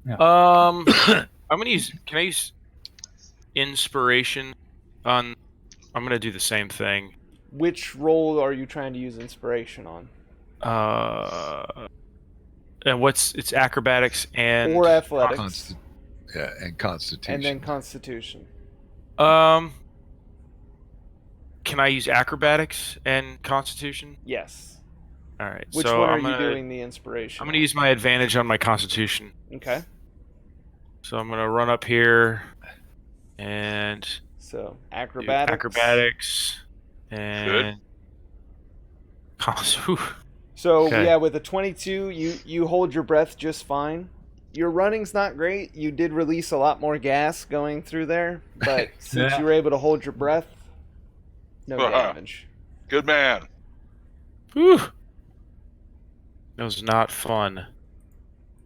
I'm gonna use. Can I use inspiration on? I'm gonna do the same thing. Which roll are you trying to use inspiration on? And it's acrobatics and Or athletics, Yeah, and Constitution. and then constitution. Can I use acrobatics and constitution? Yes. All right. Which so one are I'm you gonna, doing the inspiration? I'm gonna use my advantage on my constitution. Okay. So I'm gonna run up here and So do acrobatics. acrobatics and So Okay. yeah, with a 22, you hold your breath just fine. Your running's not great. You did release a lot more gas going through there, but since Yeah. you were able to hold your breath, no damage. Good man. Whew. It was not fun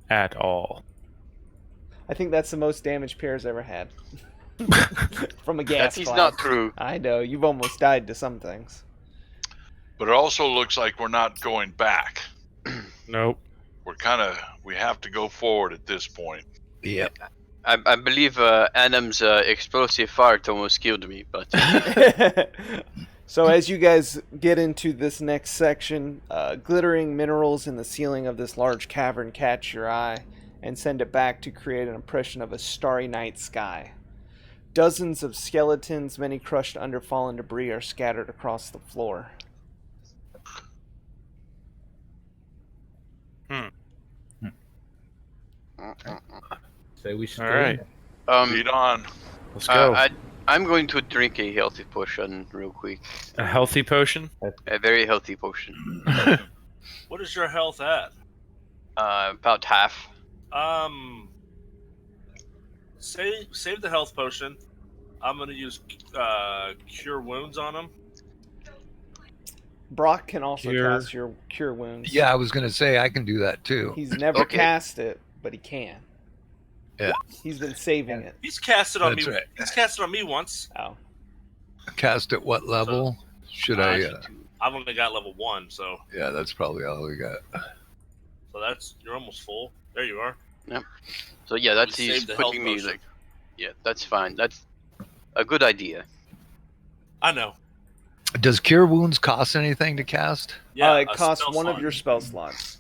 at all. I think that's the most damage Pierre's ever had from a gas That is cloud. not true. I know you've almost died to some things. But it also looks like we're not going back. Nope. We have to go forward at this point. Yep. I believe Adam's explosive fart almost killed me, but So as you guys get into this next section, glittering minerals in the ceiling of this large cavern catch your eye and send it back to create an impression of a starry night sky. Dozens of skeletons, many crushed under fallen debris, are scattered across the floor. Say we should. All go right. in. Lead on. Let's go. I'm going to drink a healthy potion real quick. A healthy potion? A very healthy potion. What is your health at? About half. Save the health potion. I'm gonna use cure wounds on him. Brock can also Cure. cast your cure wounds. Yeah, I was gonna say I can do that too. He's never Okay. cast it, but he can. Yeah. He's been saving it. He's casted on That's me. right. He's casted on me once. Oh. Cast at what level? Should I? I've only got level 1, so Yeah, that's probably all we got. you're almost full. There you are. So yeah, that's We he's saved the health putting me potion. like. Yeah, that's fine. That's a good idea. I know. Does Cure Wounds cost anything to cast? Yeah, It a costs spell one of slot. your spell slots.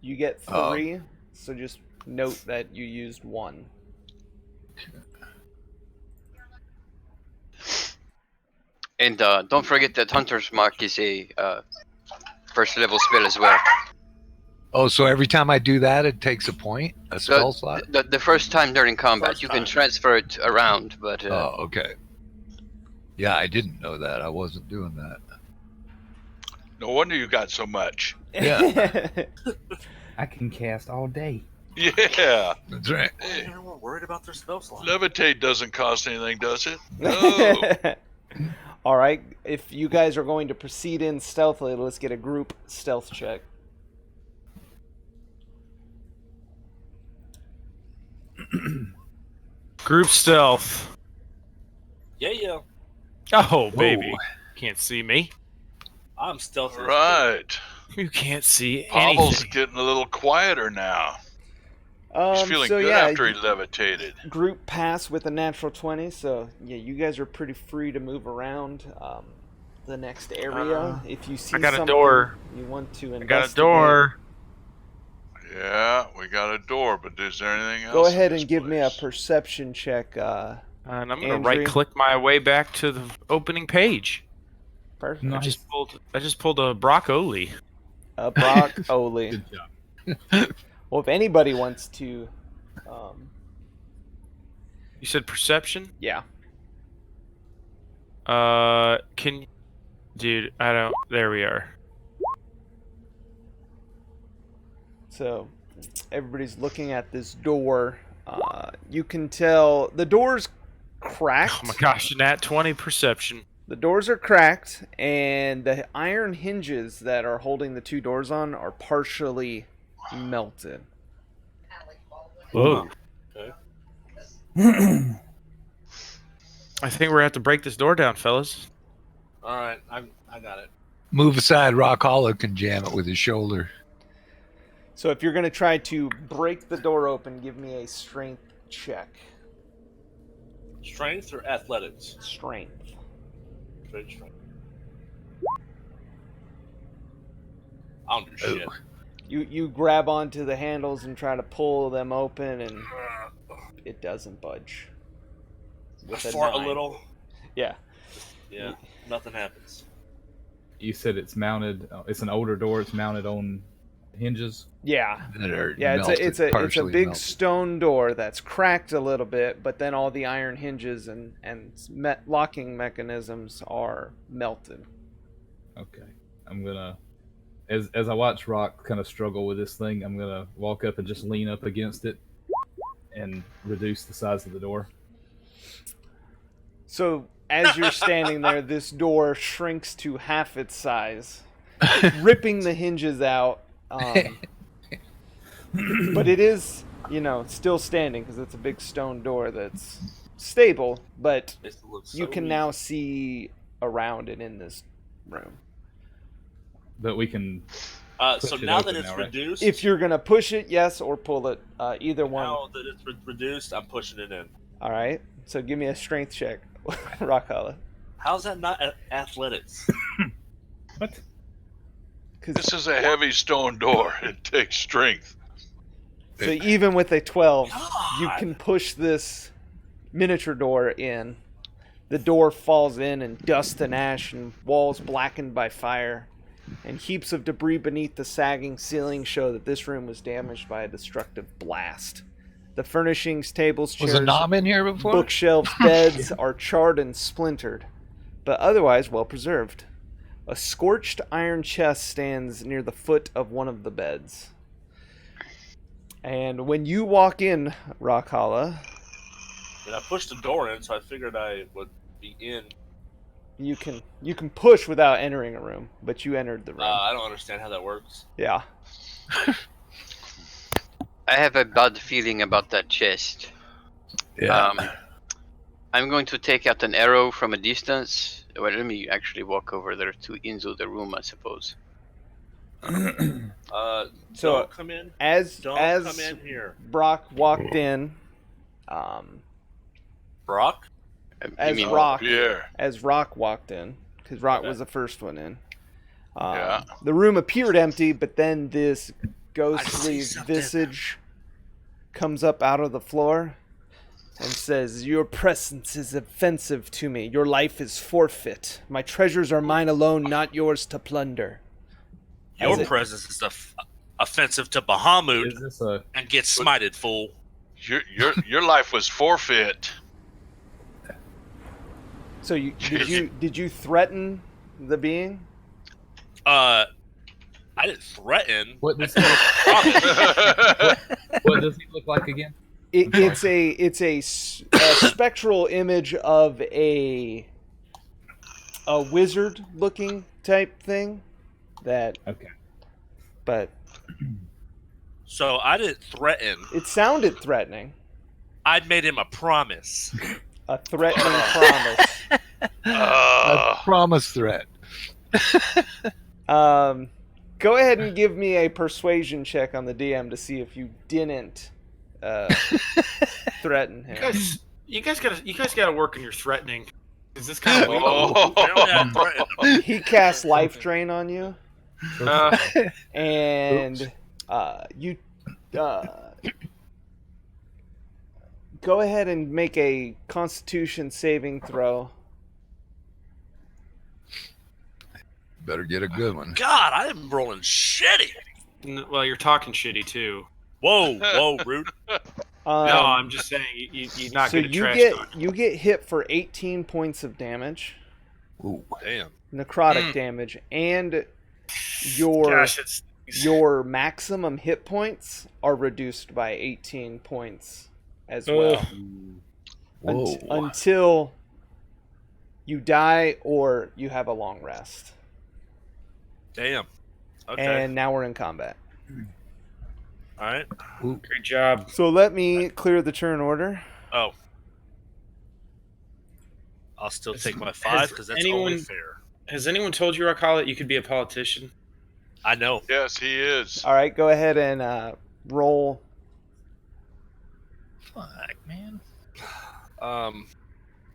You get Oh. 3, so just note that you used 1. And don't forget that Hunter's Mark is a first level spell as well. Oh, so every time I do that, it takes a point, a spell slot? The first time during combat, First you time. can transfer it around, but Oh, okay. Yeah, I didn't know that. I wasn't doing that. No wonder you got so much. Yeah. I can cast all day. Yeah. That's right. Hey, Everyone worried about their spell slot. levitate doesn't cost anything, does it? No. All right. If you guys are going to proceed in stealthily, let's get a group stealth check. Group stealth. Yeah. Oh, baby. Can't see me. I'm stealthy. Right. You can't see Pavel's anything. getting a little quieter now. He's feeling so good yeah, after he levitated. group pass with a natural 20. So yeah, you guys are pretty free to move around the next area. If you see I got a something door. you want to I investigate, got a door. Yeah, we got a door, but is there anything else? go in ahead this and give me a place? perception check. And I'm gonna Andrew? right-click my way back to the opening page. Perfect. No. I just pulled a broccoli. Brock Oli. Good job. Well, if anybody wants to, You said perception? yeah. Dude, I don't. There we are. So everybody's looking at this door. You can tell the door's cracked. Oh my gosh, nat 20 perception. The doors are cracked, and the iron hinges that are holding the two doors on are partially melted. Whoa. Okay. I think we're gonna have to break this door down, fellas. All right, I got it. Move aside. Rock Hollow can jam it with his shoulder. So if you're going to try to break the door open, give me a strength check. Strength or athletics? Strength. Strength. I don't do shit. You grab onto the handles and try to pull them open, and it doesn't budge. I With a fart a 9. little. Yeah. Yeah, nothing happens. You said it's mounted. It's an older door. It's mounted on hinges. Yeah. That are Yeah, melted, it's a partially big melted. stone door that's cracked a little bit, but then all the iron hinges and locking mechanisms are melted. Okay, I'm gonna, as I watch Rock kind of struggle with this thing, I'm gonna walk up and just lean up against it and reduce the size of the door. So as you're standing there, this door shrinks to half its size, ripping the hinges out. But it is, still standing because it's a big stone door that's stable, but It looks you so can weak. now see around it in this room. But we can. So push it now open that it's now, right? reduced, If you're going to push it, yes, or pull it, either one. now that it's reduced, I'm pushing it in. All right, so give me a strength check, Rock Hollow. How's that not athletics? What? This is a heavy stone door. It takes strength. So even with a 12, you God. can push this miniature door in. The door falls in, and dust and ash and walls blackened by fire. And heaps of debris beneath the sagging ceiling show that this room was damaged by a destructive blast. The furnishings, tables, Was chairs, a Nom in here before? bookshelves, beds are charred and splintered, but otherwise well preserved. A scorched iron chest stands near the foot of one of the beds. And when you walk in, Rockhala, And I pushed the door in, so I figured I would be in. you can push without entering a room, but you entered the room. I don't understand how that works. Yeah. I have a bad feeling about that chest. Yeah. I'm going to take out an arrow from a distance. Well, let me actually walk over there to into the room, I suppose. So, Don't come in. As Don't as come in here. Brock walked in, Brock? as mean Rock Pierre. as Rock walked in, because Rock Okay. was the first one in. Yeah. The room appeared empty, but then this I ghostly see something. visage comes up out of the floor. and says, "Your presence is offensive to me. Your life is forfeit. My treasures are mine alone, not yours to plunder." Your presence is offensive to Bahamut Is this a? and get smited, fool. Your life was forfeit. So did you threaten the being? I didn't threaten. What does he look, what does he look like again? It's a spectral image of a wizard looking type thing. That Okay. But So I didn't threaten. it sounded threatening. I made him a promise. A threatening promise. A promise threat. Go ahead and give me a persuasion check on the DM to see if you didn't threaten him. You guys gotta work on your threatening. Is this kind of weak? Oh. He casts life drain on you, and you go ahead and make a Constitution saving throw. Better get a good one. God, I am rolling shitty. Well, you're talking shitty too. Whoa, rude. No, I'm just saying you're not So good at trash talking. you get hit for 18 points of damage, Ooh. Damn. necrotic damage, and your maximum hit points are reduced by 18 points as well. Whoa. Until you die or you have a long rest. Damn. Okay. And now we're in combat. All right. Great job. So let me clear the turn order. Oh. I'll still take my 5 because that's only fair. Has anyone told you, Rakala, that you could be a politician? I know. Yes, he is. All right, go ahead and roll. Fuck, man.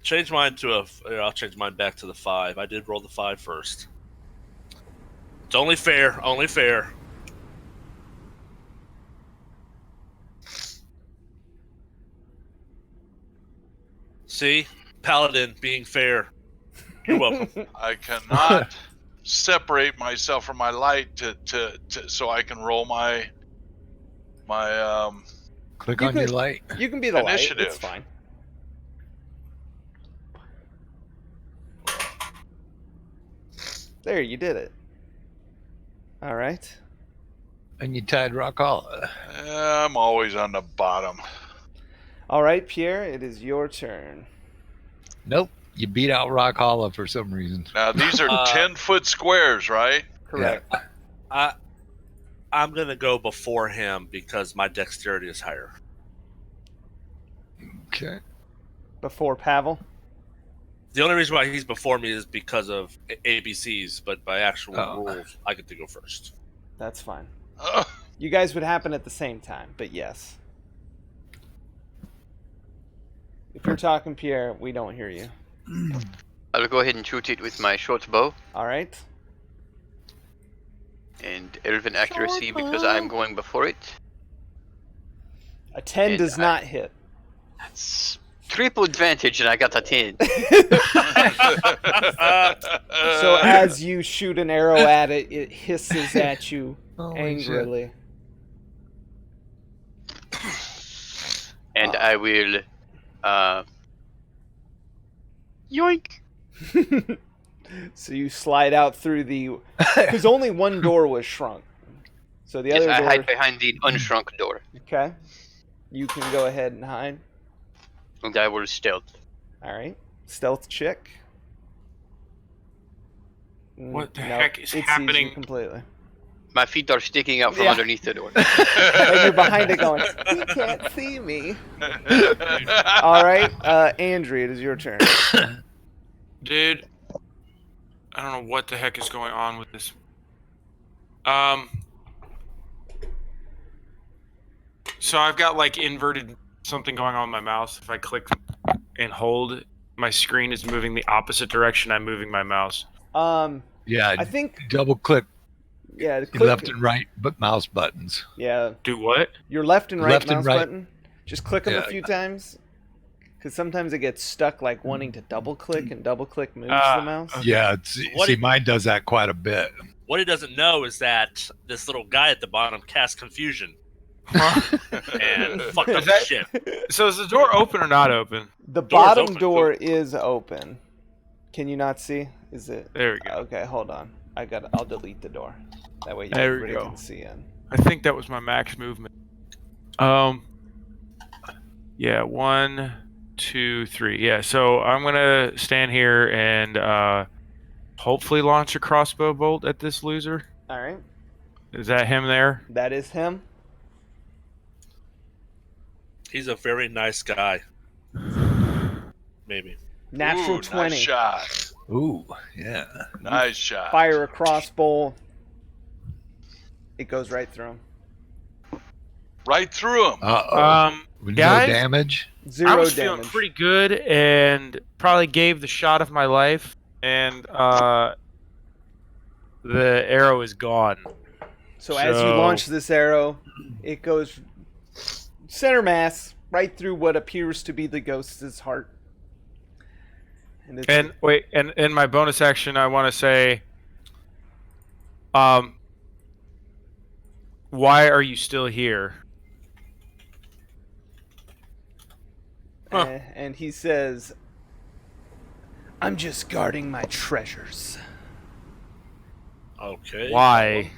Change mine to I'll change mine back to the 5. I did roll the 5 first. It's only fair. Only fair. See? Paladin being fair. You're welcome. I cannot separate myself from my light to so I can roll my Click You on can- your light. You can be the light. Initiative. It's fine. There, you did it. All right. And you tied Rock Hollow. I'm always on the bottom. All right, Pierre, it is your turn. Nope. You beat out Rock Hollow for some reason. Now these are 10-foot squares, right? Correct. I'm gonna go before him because my dexterity is higher. Okay. Before Pavel. The only reason why he's before me is because of ABCs, but by actual Oh. rules, I get to go first. That's fine. Ugh. You guys would happen at the same time, but yes. If you're talking, Pierre, we don't hear you. I'll go ahead and shoot it with my short bow All right. and elven accuracy because I'm going before it. A 10 And does not hit. That's triple advantage, and I got a 10. So as you shoot an arrow at it, it hisses at you Holy angrily. And I will, yoink. So you slide out through the... Because only one door was shrunk. So the Yes, other I door... hide behind the unshrunk door, Okay. You can go ahead and hide. and I will stealth. All right. Stealth check. What the No, heck is it sees you happening? completely. My feet are sticking out from Yeah. underneath the door. And you're behind it going, he can't see me. All right. Andrew, it is your turn. Dude, I don't know what the heck is going on with this. So I've got like inverted something going on with my mouse. If I click and hold, my screen is moving the opposite direction I'm moving my mouse. Yeah. I think, Double click yeah, your left and right but mouse buttons. yeah, Do what? your left and right Left and mouse right. button. Just click them a Yeah. few times. Because sometimes it gets stuck, like wanting to double click, and double click moves the mouse. Okay. Yeah, What see, it- mine does that quite a bit. What he doesn't know is that this little guy at the bottom casts confusion and fucked up the shit. So is the door open or not open? The Door's bottom open. door is open. Can you not see? Is it? There we go. Okay, hold on. I'll delete the door. That way There we everybody go. can see in. I think that was my max movement. Yeah, 1, 2, 3. Yeah, so I'm gonna stand here and hopefully launch a crossbow bolt at this loser. All right. Is that him there? That is him. He's a very nice guy. Maybe. Natural Ooh, 20. Nice shot. Ooh, yeah. Nice shot. Fire a crossbow. It goes right through him. Right through him. With guys, no damage. I Zero was feeling damage. pretty good and probably gave the shot of my life, and the arrow is gone. So as you launch this arrow, it goes center mass right through what appears to be the ghost's heart. And wait, and in my bonus action, I want to say, why are you still here? And he says, "I'm just guarding my treasures." Okay. Why?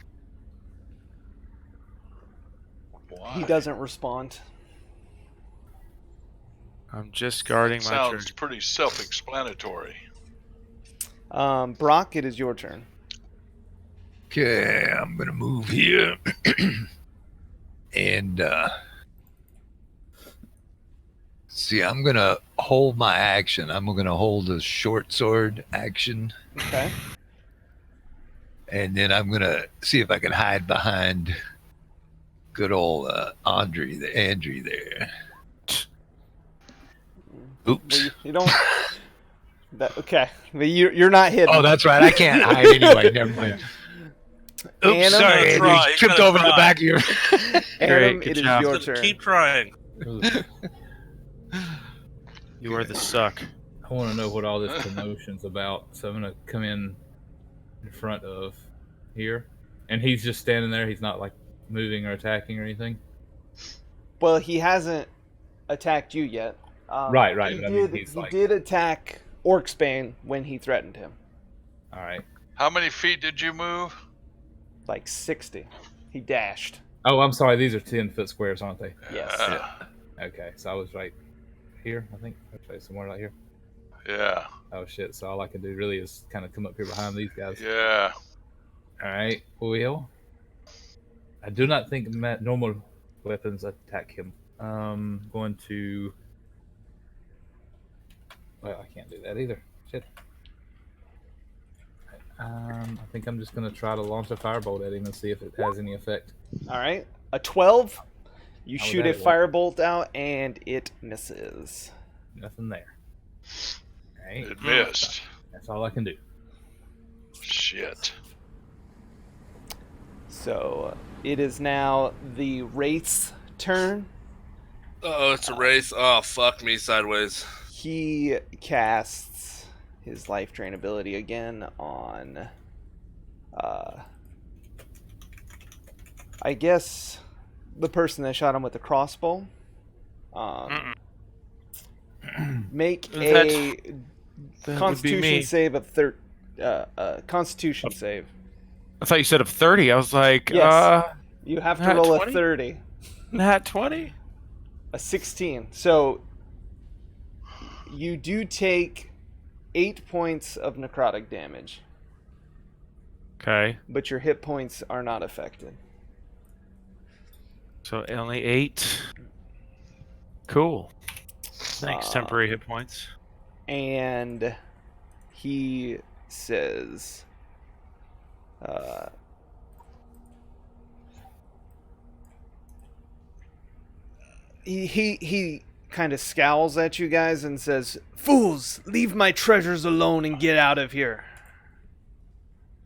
Why? He doesn't respond. I'm just guarding my Sounds treasure. pretty self-explanatory. Brock, it is your turn. Okay, I'm gonna move here. And see, I'm gonna hold my action. I'm gonna hold a short sword action, Okay. and then I'm gonna see if I can hide behind good old Andrew there. Oops. Well, you don't. Okay, but you're not hidden. Oh, that's right. I can't hide anyway. Never mind. Oops, Adam, sorry. He's Andy. gonna try. He's Tripped gonna over the try. back of your. Adam, good it is job. your Just turn. keep trying. You are the suck. I want to know what all this commotion's about, so I'm gonna come in front of here, and he's just standing there. He's not like moving or attacking or anything. Well, he hasn't attacked you yet. Right. He But I mean, did. he's He like, did attack Orcsbane when he threatened him. all right. How many feet did you move? Like 60. He dashed. Oh, I'm sorry. These are 10-foot squares, aren't they? Yes. Okay, so I was right here, I think. Okay, somewhere right here. Yeah. Oh shit! So all I can do really is kind of come up here behind these guys. Yeah. All right. Well, I do not think normal weapons attack him. Going to. Well, I can't do that either. Shit. I think I'm just gonna try to launch a firebolt at him and see if it has any effect. All right. A 12. You How would shoot that a work? firebolt out, and it misses. Nothing there. All right. It missed. That's all I can do. Shit. So it is now the Wraith's turn. Oh, it's a race. Oh, fuck me sideways. He casts his life drain ability again on I guess the person that shot him with the crossbow. Make That a would be Constitution me. save of Constitution save. I thought you said of 30. I was like, Yes. You have to Nat roll 20? a 30, nat 20? a 16. So you do take 8 points of necrotic damage, Okay, but your hit points are not affected. so only 8. Cool. Thanks, temporary hit points. And he says, he kind of scowls at you guys and says, "Fools, leave my treasures alone and get out of here."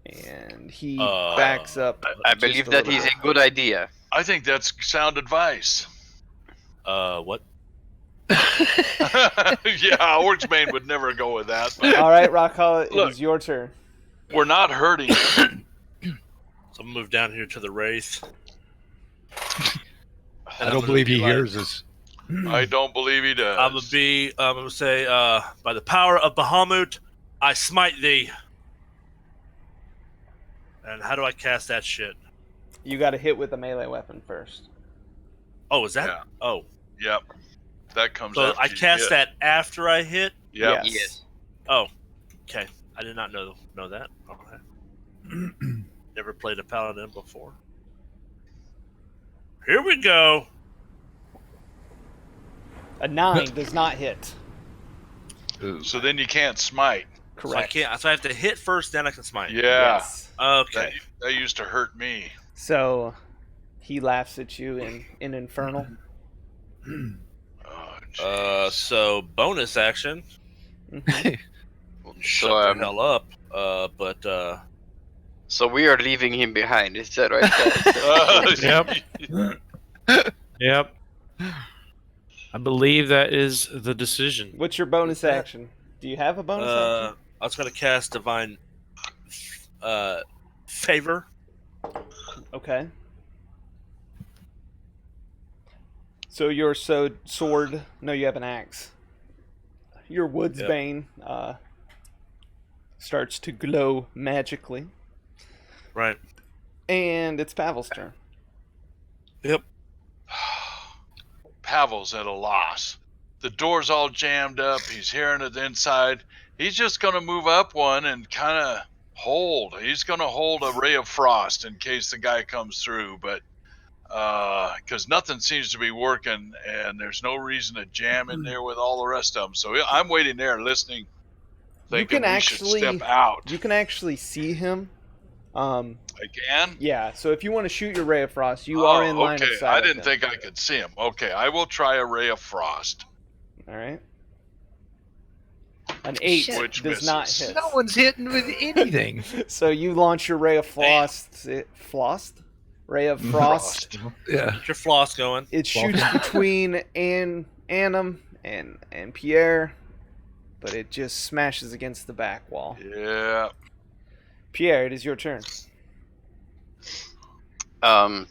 And he backs up. I just believe a that little is bit. a good idea. I think that's sound advice. What? Yeah, Orcsbane would never go with that. But All right, Rockhollow, it Look. is your turn. we're not hurting him. So I'm gonna move down here to the wraith. I don't believe he hears us. I don't believe he does. I'm gonna say, by the power of Bahamut, I smite thee. And how do I cast that shit? You got to hit with a melee weapon first. Oh, is that? Yeah. Oh, Yep. That comes so after I you cast hit. that after I hit. Yep. Yes. Oh, okay. I did not know that. Okay. Never played a paladin before. Here we go. A 9 does not hit. Ooh. So then you can't smite. So I Correct. can't. So I have to hit first, then I can smite. Yeah. Yes. Okay. That used to hurt me. So he laughs at you in Infernal. Oh, jeez. So bonus action. Mhm. Shut So, the hell up. But So we are leaving him behind. Is that right, guys? Yep. Yep. I believe that is the decision. What's your bonus action? Do you have a bonus action? I was gonna cast divine favor. Okay. So your sword. No, you have an axe. Your Woodsbane starts to glow magically, Right. and it's Pavel's turn. Yep. Pavel's at a loss. The door's all jammed up. He's hearing it inside. He's just going to move up one and kind of hold. He's going to hold a ray of frost in case the guy comes through. But because nothing seems to be working, and there's no reason to jam in there with all the rest of them. So I'm waiting there listening, thinking we should step out. You can actually see him. Again? Yeah. So if you want to shoot your ray of frost, you are in line of sight. I of didn't him. think I could see him. Okay, I will try a ray of frost. All right. An 8 Which does not misses. hit. No one's hitting with anything. So you launch your ray of frost. Ray of frost. Yeah. Get your floss going. It shoots between Annam and Pierre, but it just smashes against the back wall. Yeah. Pierre, it is your turn. I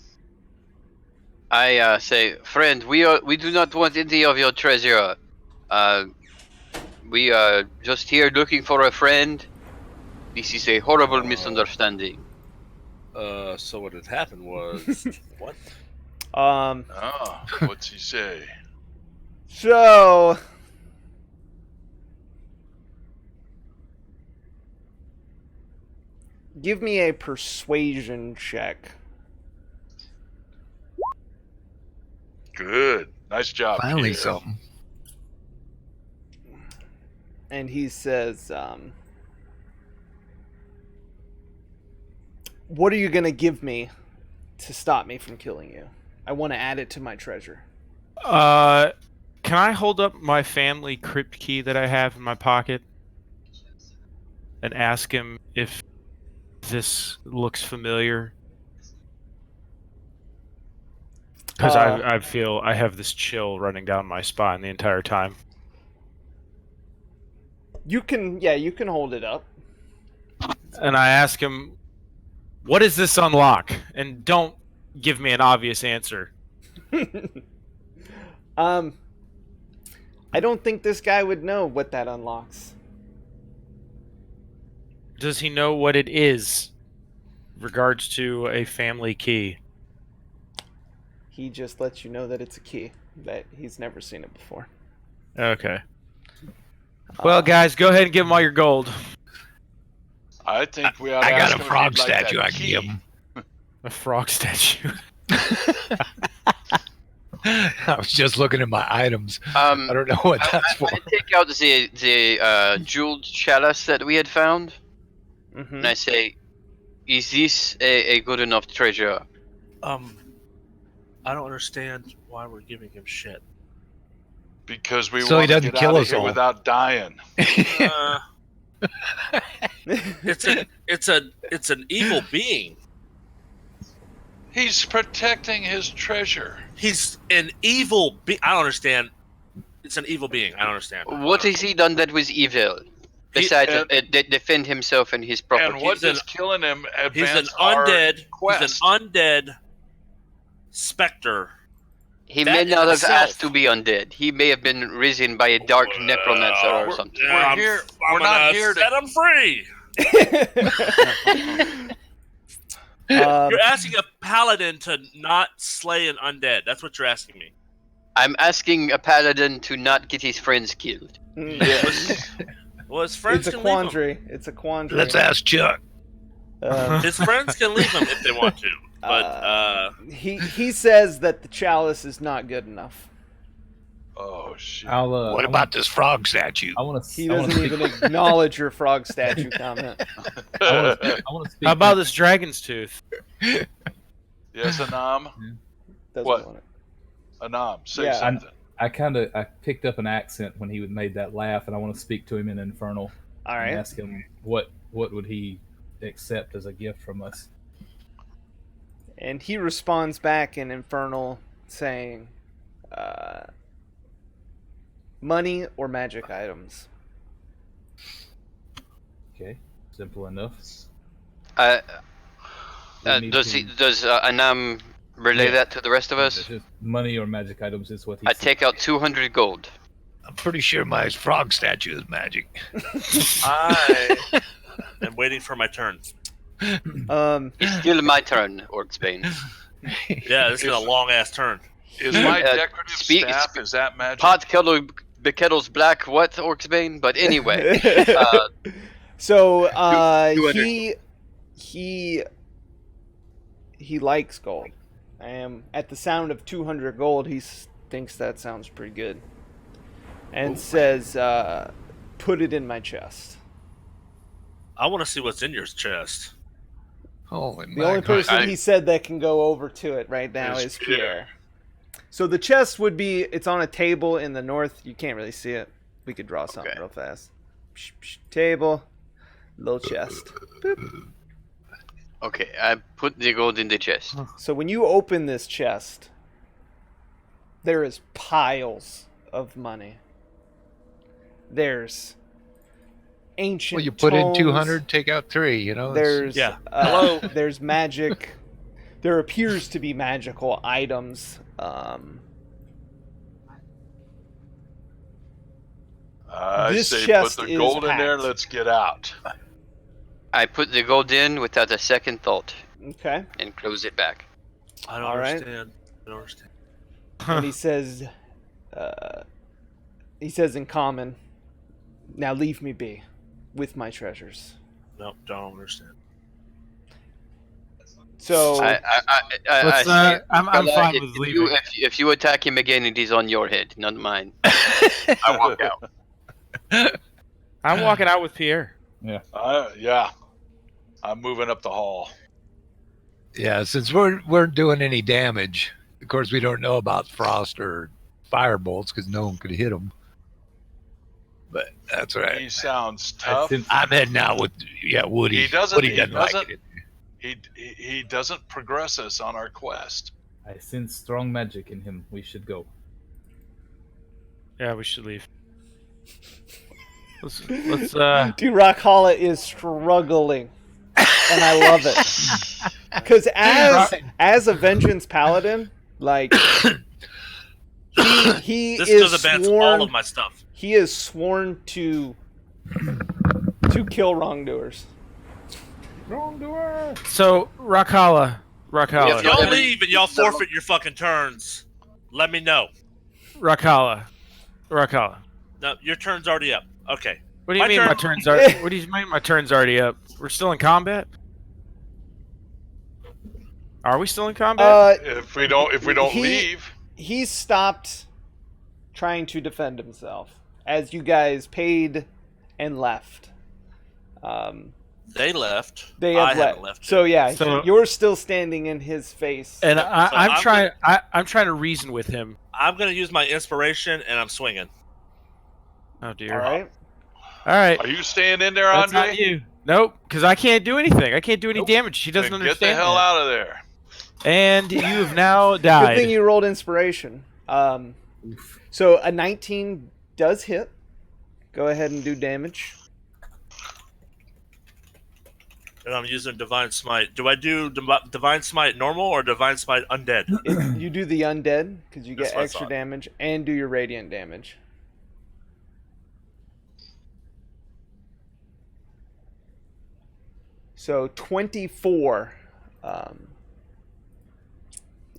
say, friend, we do not want any of your treasure. We are just here looking for a friend. This is a horrible misunderstanding. So what had happened was what? Oh, what's he say? So give me a persuasion check. Good. Nice job. Finally Peter. something. And he says, what are you going to give me to stop me from killing you? I want to add it to my treasure. Can I hold up my family crypt key that I have in my pocket and ask him if this looks familiar? Because I feel I have this chill running down my spine the entire time. You can hold it up. And I ask him, what does this unlock? And don't give me an obvious answer. I don't think this guy would know what that unlocks. Does he know what it is? Regards to a family key. He just lets you know that it's a key, that he's never seen it before. Okay. Well, guys, go ahead and give him all your gold. I think we ought to I ask got a him if frog he'd like statue that I can key. give him. A frog statue. I was just looking at my items. I don't know what that's for. I take out the jeweled chalice that we had found, Mm-hmm. and I say, is this a good enough treasure? I don't understand why we're giving him shit. Because we So he want to doesn't get kill out of us here all. without dying. It's an evil being. He's protecting his treasure. He's an evil being. I don't understand. It's an evil being. I don't understand. What has he done that was evil? Besides defend himself and his property. And what does killing him He's an advance our undead. quest? He's an undead specter. He That may in not have itself- asked to be undead. He may have been risen by a dark necromancer or something. We're not here to set him free. You're asking a paladin to not slay an undead. That's what you're asking me. I'm asking a paladin to not get his friends killed. Yes. Well, his friends It's a can leave him. quandary. It's a quandary. Let's ask Chuck. His friends can leave him if they want to. But he says that the chalice is not good enough. Oh shit. What about this frog statue? I want to. He doesn't even acknowledge your frog statue comment. I want to speak. How about this dragon's tooth? Yes, Anam. Doesn't What? want it. Anam, say Yeah. something. I picked up an accent when he made that laugh, and I want to speak to him in Infernal. All And right. ask him what would he accept as a gift from us. And he responds back in Infernal saying, money or magic items. Okay, simple enough. We need Does to- Anam relay Yeah. that to the rest of us? Just money or magic items is what he. I take out 200 gold. I'm pretty sure my frog statue is magic. I am waiting for my turn. It's still my turn, Orcsbane. Yeah, this is a long ass turn. Is my Uh, decorative speak- staff, is that magic? Pot kettle, the kettle's black. What, Orcsbane? But anyway, So 200. he likes gold. At the sound of 200 gold, he thinks that sounds pretty good, and says, "Put it in my chest." I want to see what's in your chest. Holy The only person I- he said that can go over to it right now Is is Pierre. Pierre. So the chest would be, it's on a table in the north. You can't really see it. We could draw something Okay. real fast. Table, little chest. Boop. okay, I put the gold in the chest. So when you open this chest, there is piles of money. There's ancient Well, you put in tomes. 200, take out 3, you know? There's Yeah. Hello. There's magic. There appears to be magical items. I This say put chest the is gold in there, packed. let's get out. I put the gold in without a second thought Okay. and close it back. I don't All right. understand. I don't understand. And he says in common, "Now leave me be with my treasures." No, don't understand. So I Let's, say, I'm fella, fine if with you- leaving. if you attack him again, it is on your head, not mine. I walk out. I'm walking out with Pierre. Yeah. I'm moving up the hall. Yeah, since we're doing any damage, of course we don't know about frost or fire bolts because no one could hit them. But that's He right. sounds I tough. sense- I'm heading out with Woody. He doesn't- Woody he doesn't like doesn't- it. He doesn't progress us on our quest. I sense strong magic in him. We should go. Yeah, we should leave. Let's Dude, Rockhala is struggling, and I love it. Because as a vengeance paladin, like he This is does advance sworn. all of my stuff. He is sworn to kill wrongdoers. so Rockhala. If y'all leave and y'all forfeit your fucking turns, let me know. Rockhala. No, your turn's already up. Okay. What do you My mean turn. my turns are? What do you mean my turn's already up? We're still in combat. Are we still in combat? If we don't He- leave, He stopped trying to defend himself as you guys paid and left. They left. They I have haven't left. left. So yeah, So- you're still standing in his face. and I'm I'm trying. I'm trying to reason with him. I'm gonna use my inspiration and I'm swinging. Oh dear. All right. All right. are you staying in there, That's Andre? not you. Nope. Because I can't do anything. I can't do any Nope. damage. She doesn't Then understand. Get the hell that. out of there. And you have now Good thing died. you rolled inspiration. So a 19 does hit. Go ahead and do damage. And I'm using Divine Smite. Do I do Divine Smite normal or Divine Smite undead? You do the undead because you That's get what I extra thought. damage, and do your radiant damage. So 24.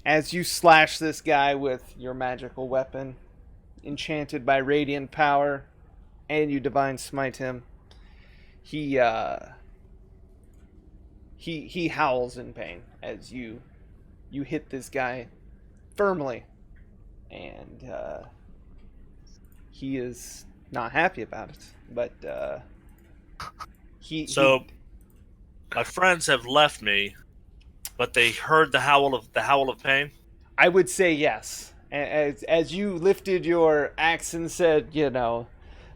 As you slash this guy with your magical weapon, enchanted by radiant power, and you divine smite him, he howls in pain as you hit this guy firmly, and he is not happy about it. But my friends have left me, but they heard the howl of pain. I would say yes. As you lifted your axe and said,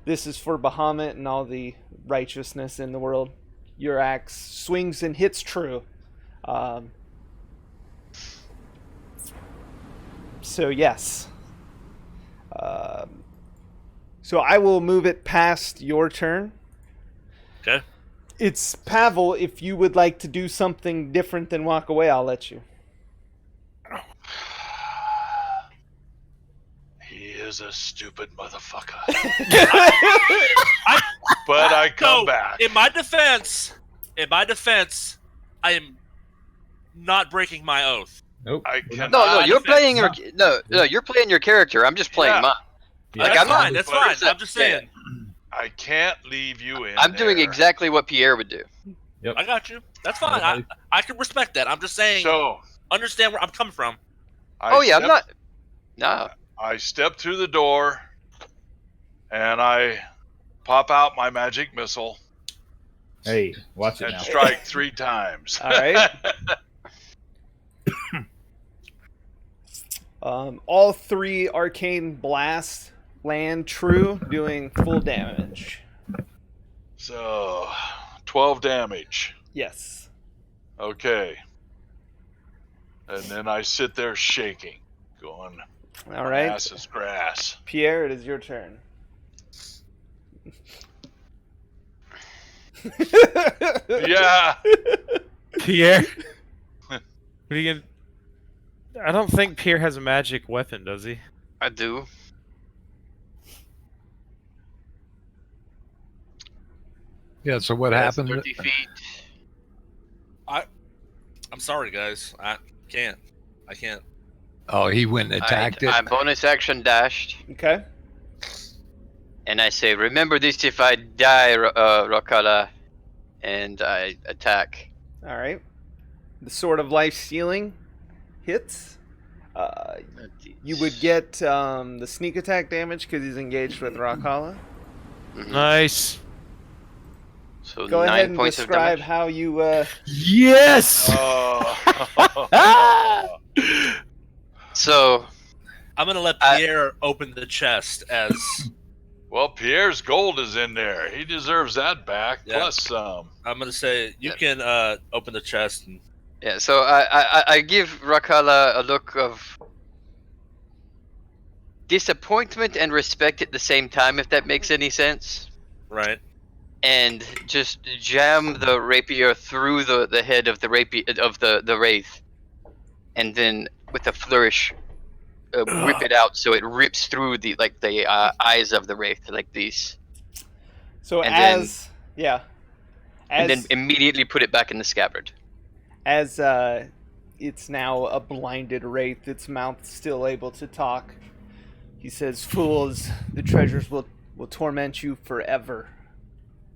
this is for Bahamut and all the righteousness in the world, your axe swings and hits true. So yes. So I will move it past your turn. Okay. It's Pavel. If you would like to do something different than walk away, I'll let you. He is a stupid motherfucker. But I come back. In my defense, I am not breaking my oath. Nope. I cannot. No, you're playing your No. you're playing your character. I'm just playing Yeah. mine. Yeah. Like, That's I'm not- fine. That's fine. I'm just saying. I can't leave you in. I'm doing there. exactly what Pierre would do. Yep. I got you. That's fine. I can respect that. I'm just saying. So Understand where I'm coming from. I Oh yeah, I'm step- not. No. I step through the door, and I pop out my magic missile Hey, watch it and now. strike 3 times. All right. All 3 arcane blasts land true, doing full damage. So, 12 damage. Yes. Okay. And then I sit there shaking, going, All my right. ass is grass. Pierre, it is your turn. Yeah. Pierre. What are you gonna? I don't think Pierre has a magic weapon, does he? I do. Yeah, so what That's happened? 30 feet. I'm sorry, guys. I can't. Oh, he went and attacked I it. bonus action dashed, Okay. and I say, "Remember this if I die, Rokala," and I attack. All right. The Sword of Life Stealing hits. You would get the sneak attack damage because he's engaged with Rakala. Mhm. Nice. So Go 9 ahead and points of describe damage. how you. Yes. Oh. So I'm gonna let I- Pierre open the chest as Well, Pierre's gold is in there. He deserves that back, Yeah. plus some. I'm gonna say you Yeah. can open the chest and yeah, so I give Rakala a look of disappointment and respect at the same time, if that makes any sense. right. And just jam the rapier through the head of the the wraith, and then with a flourish, whip it out so it rips through the eyes of the wraith like these, So And then- and and then immediately put it back in the scabbard. as it's now a blinded wraith, its mouth still able to talk. He says, "Fools, the treasures will torment you forever."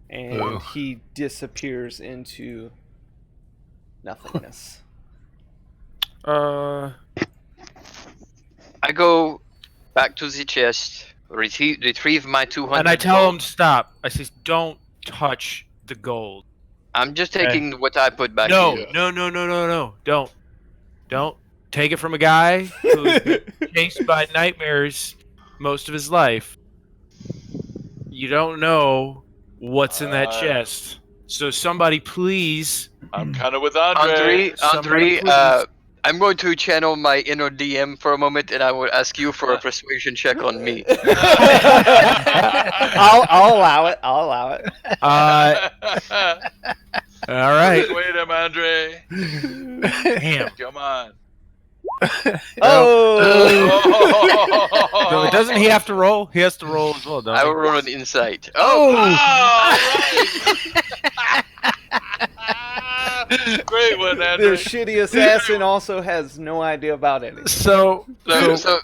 And Ugh. he disappears into nothingness. I go back to the chest, retrieve my 200. And I tell him gold. stop. I say, don't touch the gold. I'm just taking what I put back. No, in. no. Don't take it from a guy who's been chased by nightmares most of his life. You don't know what's in that chest. So somebody please. I'm kind of with Andre. Andre, Somebody please. I'm going to channel my inner DM for a moment, and I will ask you for a persuasion check on me. I'll allow it. I'll allow it. All right. Wait him, Andre. Damn. Come on. Oh. So doesn't he have to roll? He has to roll as well, doesn't I he? will roll an insight. Great one, The Andre. shitty assassin also has no idea about anything. So, So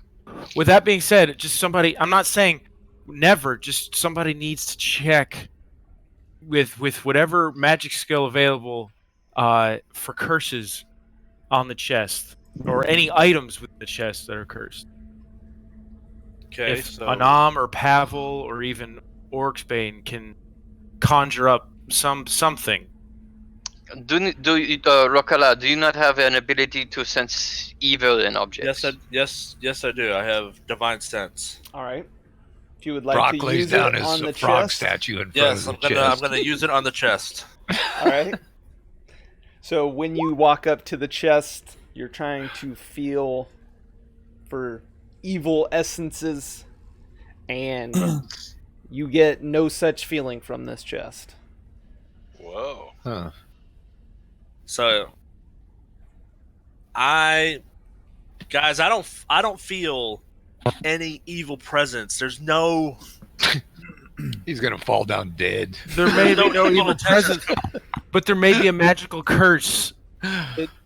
with that being said, just somebody, I'm not saying never, just somebody needs to check with whatever magic skill available for curses on the chest or any items within the chest that are cursed. Okay, If so Anam or Pavel or even Orcsbane can conjure up something. Rokala, do you not have an ability to sense evil in objects? yes, I do. I have divine sense. All right. If you would like Brock to lays use down it his on the frog chest. statue in front Yes, of I'm the gonna chest. use it on the chest. All right. So when you walk up to the chest, you're trying to feel for evil essences, and you get no such feeling from this chest. Whoa. Huh. So, guys, I don't feel any evil presence. There's no. He's gonna fall down dead. There may be no evil presence. presence, but there may be a magical curse.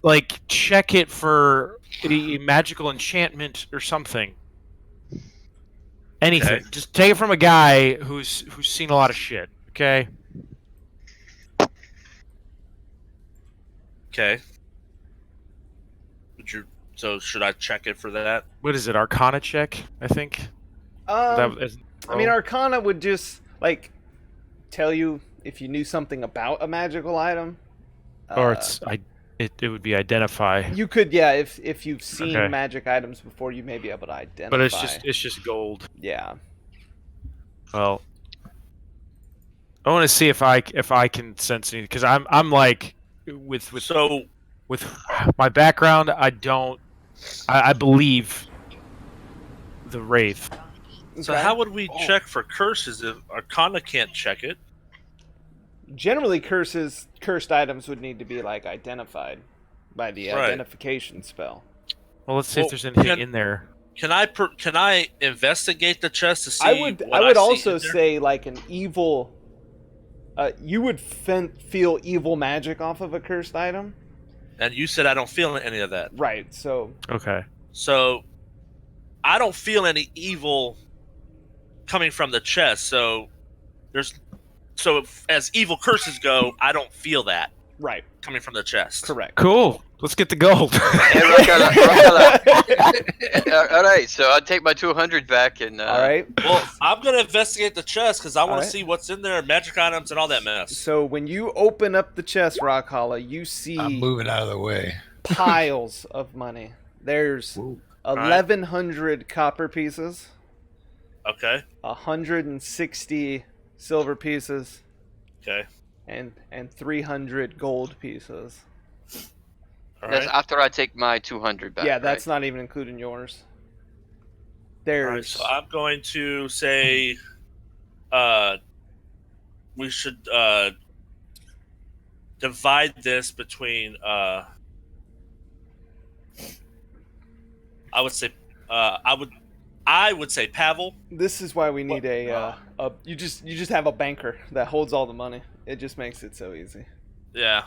Like, check it for a magical enchantment or something. Anything. Okay. Just take it from a guy who's seen a lot of shit. Okay. Okay. So should I check it for that? What is it? Arcana check, I think. I mean, Arcana would just like tell you if you knew something about a magical item. Or it would be identify. You could, yeah, if you've seen Okay. magic items before, you may be able to identify. But it's just gold. Yeah. Well, I want to see if I can sense anything, because I'm like with my background, I believe the wraith. So Okay. how would we check for curses if Arcana can't check it? Generally, cursed items would need to be like identified by the Right. identification spell. Well, let's see Well, if there's anything can- in there. Can I investigate the chest to see? I would see also in there? say like an evil. You would feel evil magic off of a cursed item, And you said I don't feel any of that. right? So Okay. So I don't feel any evil coming from the chest. So as evil curses go, I don't feel that right, coming from the chest. correct. Cool. Let's get the gold. Hey, Rokala. All right, so I'll take my 200 back and. All right. Well, I'm gonna investigate the chest because I want Alright. to see what's in there, magic items, and all that mess. So when you open up the chest, Rock Hollow, you see I'm moving out of the way. piles of money. There's 1,100 copper pieces, Okay. 160 silver pieces, Okay. and 300 gold pieces. All That's right. after I take my 200 back. Yeah, that's right? not even including yours. All right. There's So I'm going to say, we should divide this between. I would say, I would say Pavel. this is why we need you just have a banker that holds all the money. It just makes it so easy. Yeah.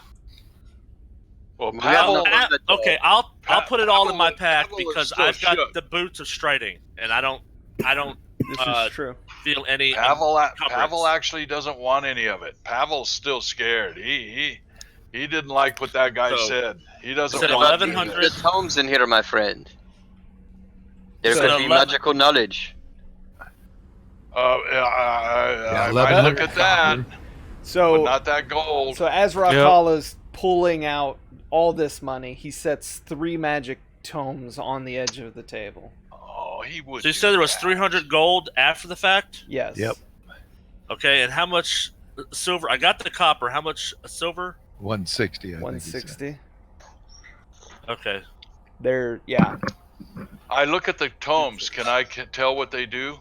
Well, Well, Pavel, yeah, Okay, I'll put it all in my Pavel- pack Pavel is because still I've got shook. the boots of striding, and I don't This is true. feel any. Pavel encumbrance. actually doesn't want any of it. Pavel's still scared. He didn't like what that guy So, said. He doesn't said want 1100. The tomes in here, my friend. There So could be 11 magical knowledge. I might 1100 look at that, but So not that gold. So as Rakala's pulling out all this money, he sets 3 magic tomes on the edge of the table. Oh, he would. So you do said there was that. 300 gold after the fact? Yes. Yep. Okay, and how much silver? I got the copper. How much silver? 160. I think he said. 160. Okay. Yeah. I look at the tomes. Can I tell what they do?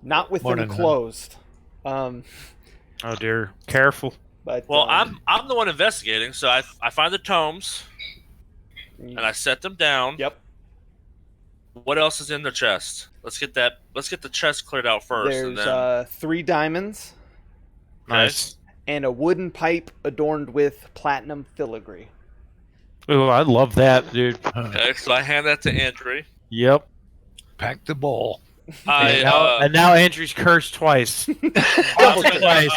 Not with More them than closed. Oh dear, careful. But Well, I'm the one investigating, so I find the tomes and I set them down. Yep. What else is in the chest? Let's get the chest cleared out first. There's and then, 3 diamonds okay. Nice. and a wooden pipe adorned with platinum filigree. Oh, I love that, dude. Okay, so I hand that to Andrew. Yep. Pack the bowl. And now Andrew's cursed twice. Double twice.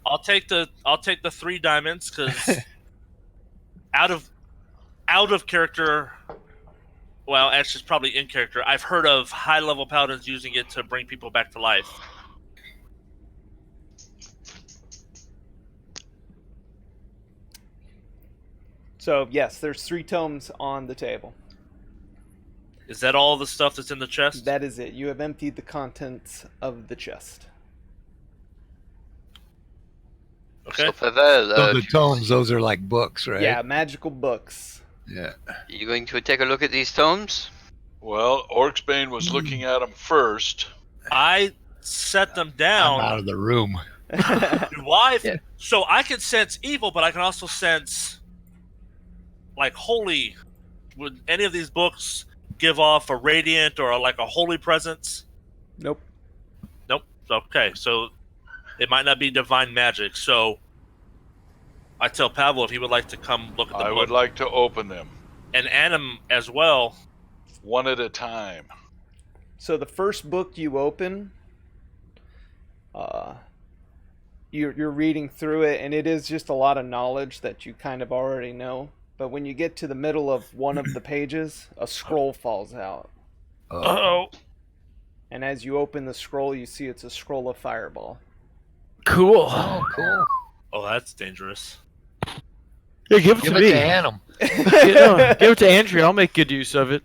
I'll take the 3 diamonds because out of character. Well, actually, it's probably in character. I've heard of high-level paladins using it to bring people back to life. So, yes, there's 3 tomes on the table. Is that all the stuff that's in the chest? That is it. You have emptied the contents of the chest. Okay. So for that, So the tomes, those are like books, right? Yeah, magical books. Yeah. you going to take a look at these tomes? Well, Orcsbane was looking at them first. I set them I'm down. out of the room. Why? Yeah. So I can sense evil, but I can also sense like holy. Would any of these books give off a radiant or like a holy presence? Nope. Nope. Okay, so it might not be divine magic. So I tell Pavel if he would like to come look at the I book, would like to open them and Adam as well. one at a time. So the first book you open, you're reading through it, and it is just a lot of knowledge that you kind of already know. But when you get to the middle of one of the pages, a scroll falls out. Oh, And as you open the scroll, you see it's a scroll of fireball. cool. Oh, cool. Oh, that's dangerous. Yeah, give it Give to it me. to Adam. Give it to Andrew. I'll make good use of it.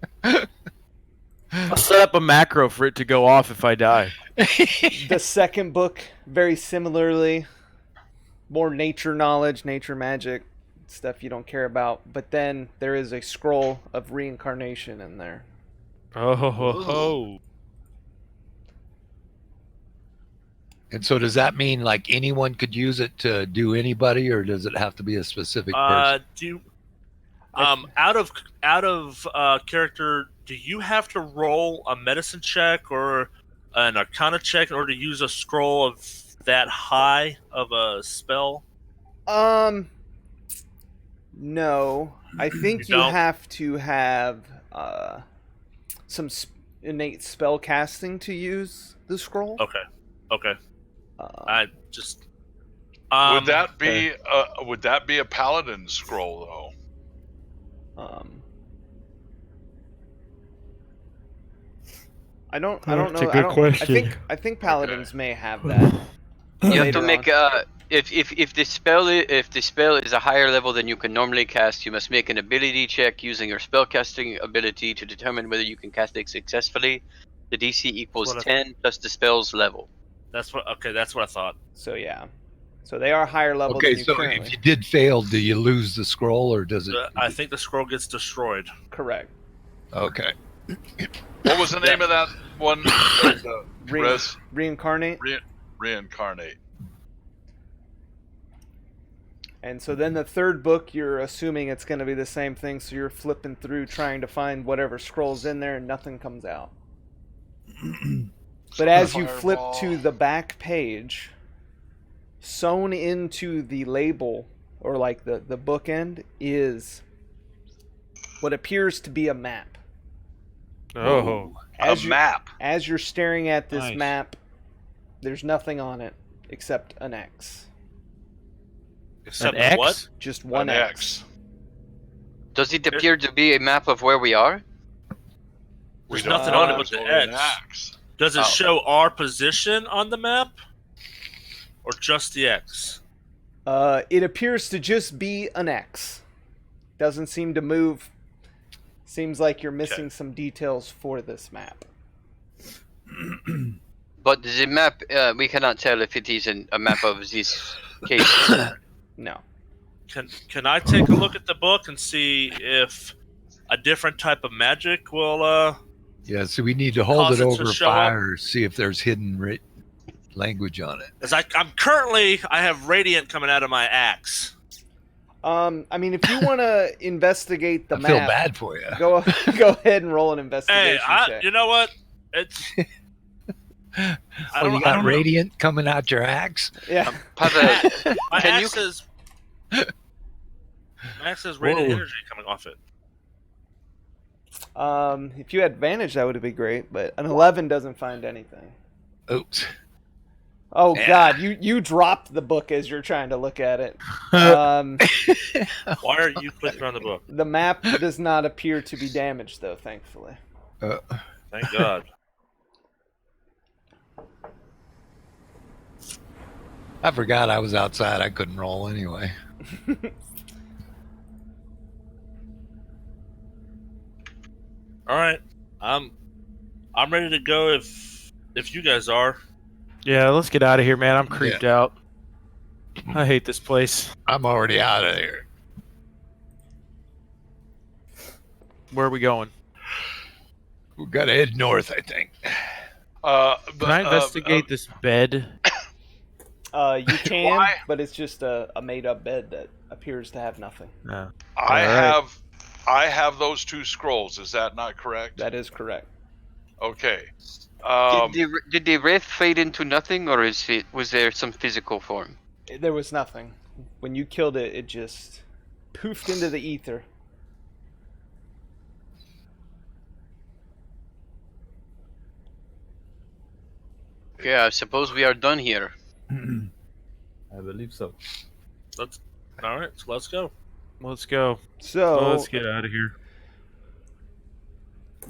I'll set up a macro for it to go off if I die. The second book, very similarly, more nature knowledge, nature magic, stuff you don't care about. But then there is a scroll of reincarnation in there. Oh. And so does that mean like anyone could use it to do anybody, or does it have to be a specific person? Do you, out of character, do you have to roll a medicine check or an arcana check in order to use a scroll of that high of a spell? No. I think you don't? have to have some innate spell casting to use the scroll. Okay. I just Would that be a paladin scroll though? I don't know. That's a good question. I think paladins may have that. You have later to make on. if the spell is a higher level than you can normally cast, you must make an ability check using your spellcasting ability to determine whether you can cast it successfully. The DC equals 10 plus the spell's level. that's what I thought. So yeah. So they are higher level Okay, than you so currently. if you did fail, do you lose the scroll, or does it? I think the scroll gets destroyed. Correct. Okay. What was the name of that one? Reincarnate. Reincarnate. And so then the third book, you're assuming it's going to be the same thing, so you're flipping through trying to find whatever scroll's in there, and nothing comes out. But as you flip to the back page, sewn into the label, or like the bookend, is what appears to be a map. Oh. A map. As you're staring at this Nice. map, there's nothing on it except an X. Except An X? what? Just one An X. X. Does it appear to be a map of where we are? There's We nothing don't on it know but the it's only an X. X. Does it Oh. show our position on the map, or just the X? It appears to just be an X. Doesn't seem to move. Seems like you're missing some details for this map. But the map, we cannot tell if it is a map of this case. No. Can I take a look at the book and see if a different type of magic will Yeah, so we need to hold Cause it it to over show up? fire, see if there's hidden language on it. As I have radiant coming out of my axe. I mean, if you want to investigate the I feel map, bad for you. go ahead and roll an investigation Hey, check. you know what? It's I Oh, don't, you I got don't know. radiant coming out your axe? Yeah. Pavel, My Can you- axe is radiant Whoa. energy coming off it. If you had advantage, that would have been great, but an 11 doesn't find anything. Oops. Oh Yeah. God, you dropped the book as you're trying to look at it. Um, Why are you clicking on the book? the map does not appear to be damaged, though, thankfully. Thank God. I forgot I was outside. I couldn't roll anyway. All right, I'm ready to go if you guys are. Yeah, let's get out of here, man. I'm creeped out. I hate this place. I'm already out of here. Where are we going? We gotta head north, I think. Can I investigate this bed? You can, Why? but it's just a made-up bed that appears to have nothing. No. I have those 2 scrolls. Is that not correct? That is correct. Okay. did the wraith fade into nothing, or was there some physical form? There was nothing. When you killed it, it just poofed into the ether. Okay, I suppose we are done here. I believe so. All right, so let's go. Let's go. So Let's get out of here.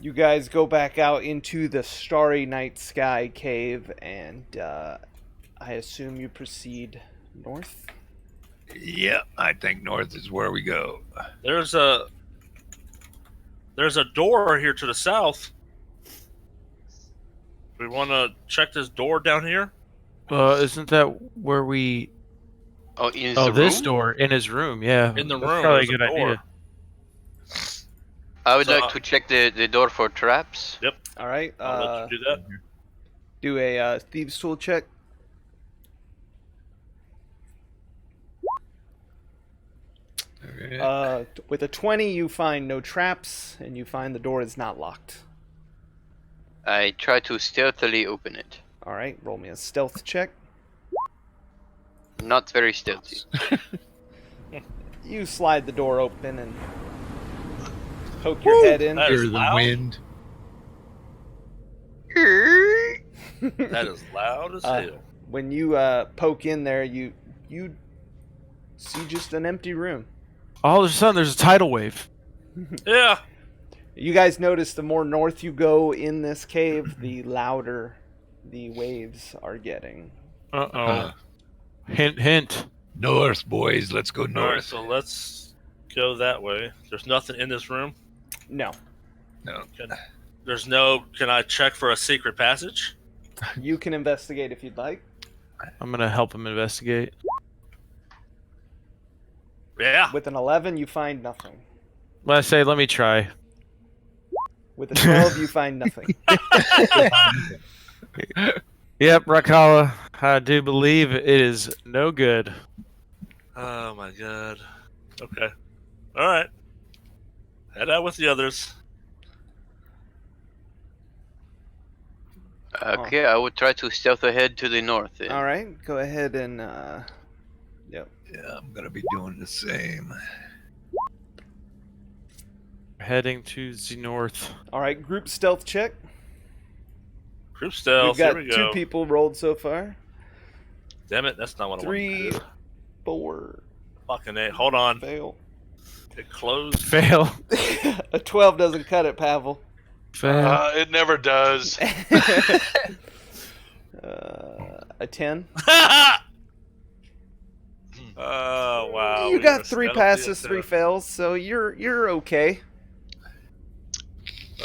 you guys go back out into the Starry Night Sky cave, and I assume you proceed north. Yeah, I think north is where we go. There's a door here to the south. We want to check this door down here. Isn't that where we? Oh, in Oh, the this room? door in his room. Yeah, In the that's room, Probably a there's a good door. idea. I would So, like to check the door for traps. All right. I'll let you do that. Do a thieves' tool check. Okay. With a 20, you find no traps, and you find the door is not locked. I try to stealthily open it. All right. Roll me a stealth check. Not very stealthy. You slide the door open and poke your head in. That Hear is the loud. wind. That is loud as hell. When you poke in there, you see just an empty room. All of a sudden, there's a tidal wave. Yeah. You guys notice the more north you go in this cave, the louder the waves are getting. Uh-oh. Hint, hint. North, boys. Let's go All right, north. so let's go that way. There's nothing in this room. No. No. Can I check for a secret passage? You can investigate if you'd like. I'm gonna help him investigate. Yeah. With an 11, you find nothing. But I say, let me try. With a 12, you find nothing. Yep, Rakala. I do believe it is no good. Oh my god. Okay. All right. Head out with the others. Okay, I would try to stealth ahead to the north. Then. All right, go ahead and Yeah, I'm gonna be doing the same. Heading to the north. all right, group stealth check. Group stealth. We've got Here we 2 go. people rolled so far. Damn it, that's not what I want. 3, 4, Fucking A. Hold on. fail. It closed. Fail. A 12 doesn't cut it, Pavel. Fail. It never does. A 10. Oh wow. You we got were 3 stealthy passes, as 3 hell. fails, so you're okay.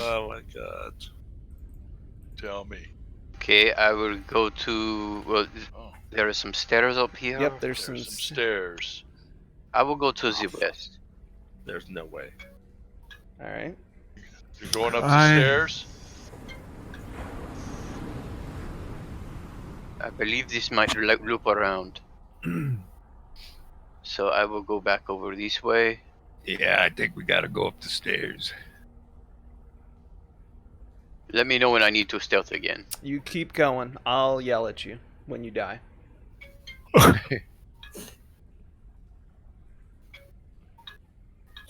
Oh my god. Tell me. Okay, I will go to. Well, Oh, there are some stairs up here. Yep, there's there's some some. stairs. I will go to the west. There's no way. All right. You're going up the stairs? I believe this might loop around. So I will go back over this way. Yeah, I think we got to go up the stairs. Let me know when I need to stealth again. You keep going. I'll yell at you when you die. What's